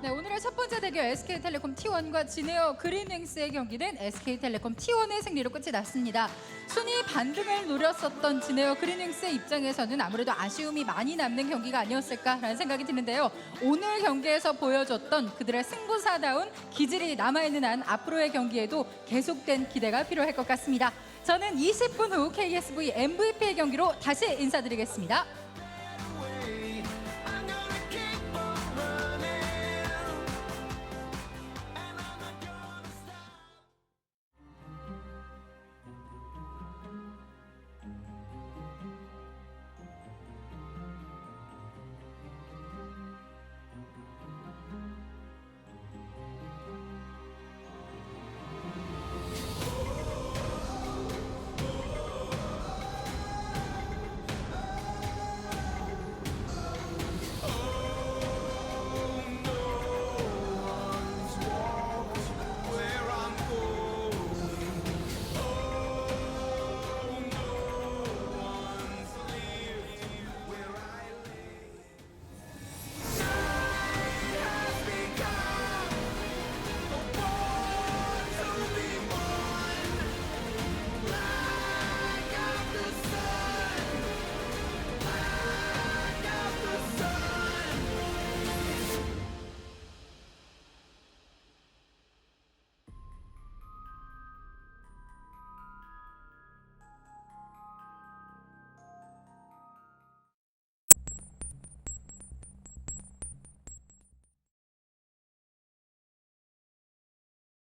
D: 네, 오늘의 첫 번째 대결 SK텔레콤 T1과 진에어 그린윙스의 경기는 SK텔레콤 T1의 승리로 끝이 났습니다. 순위 반등을 노렸었던 진에어 그린윙스의 입장에서는 아무래도 아쉬움이 많이 남는 경기가 아니었을까라는 생각이 드는데요. 오늘 경기에서 보여줬던 그들의 승부사다운 기질이 남아있는 한 앞으로의 경기에도 계속된 기대가 필요할 것 같습니다. 저는 20분 후 KSV MVP의 경기로 다시 인사드리겠습니다.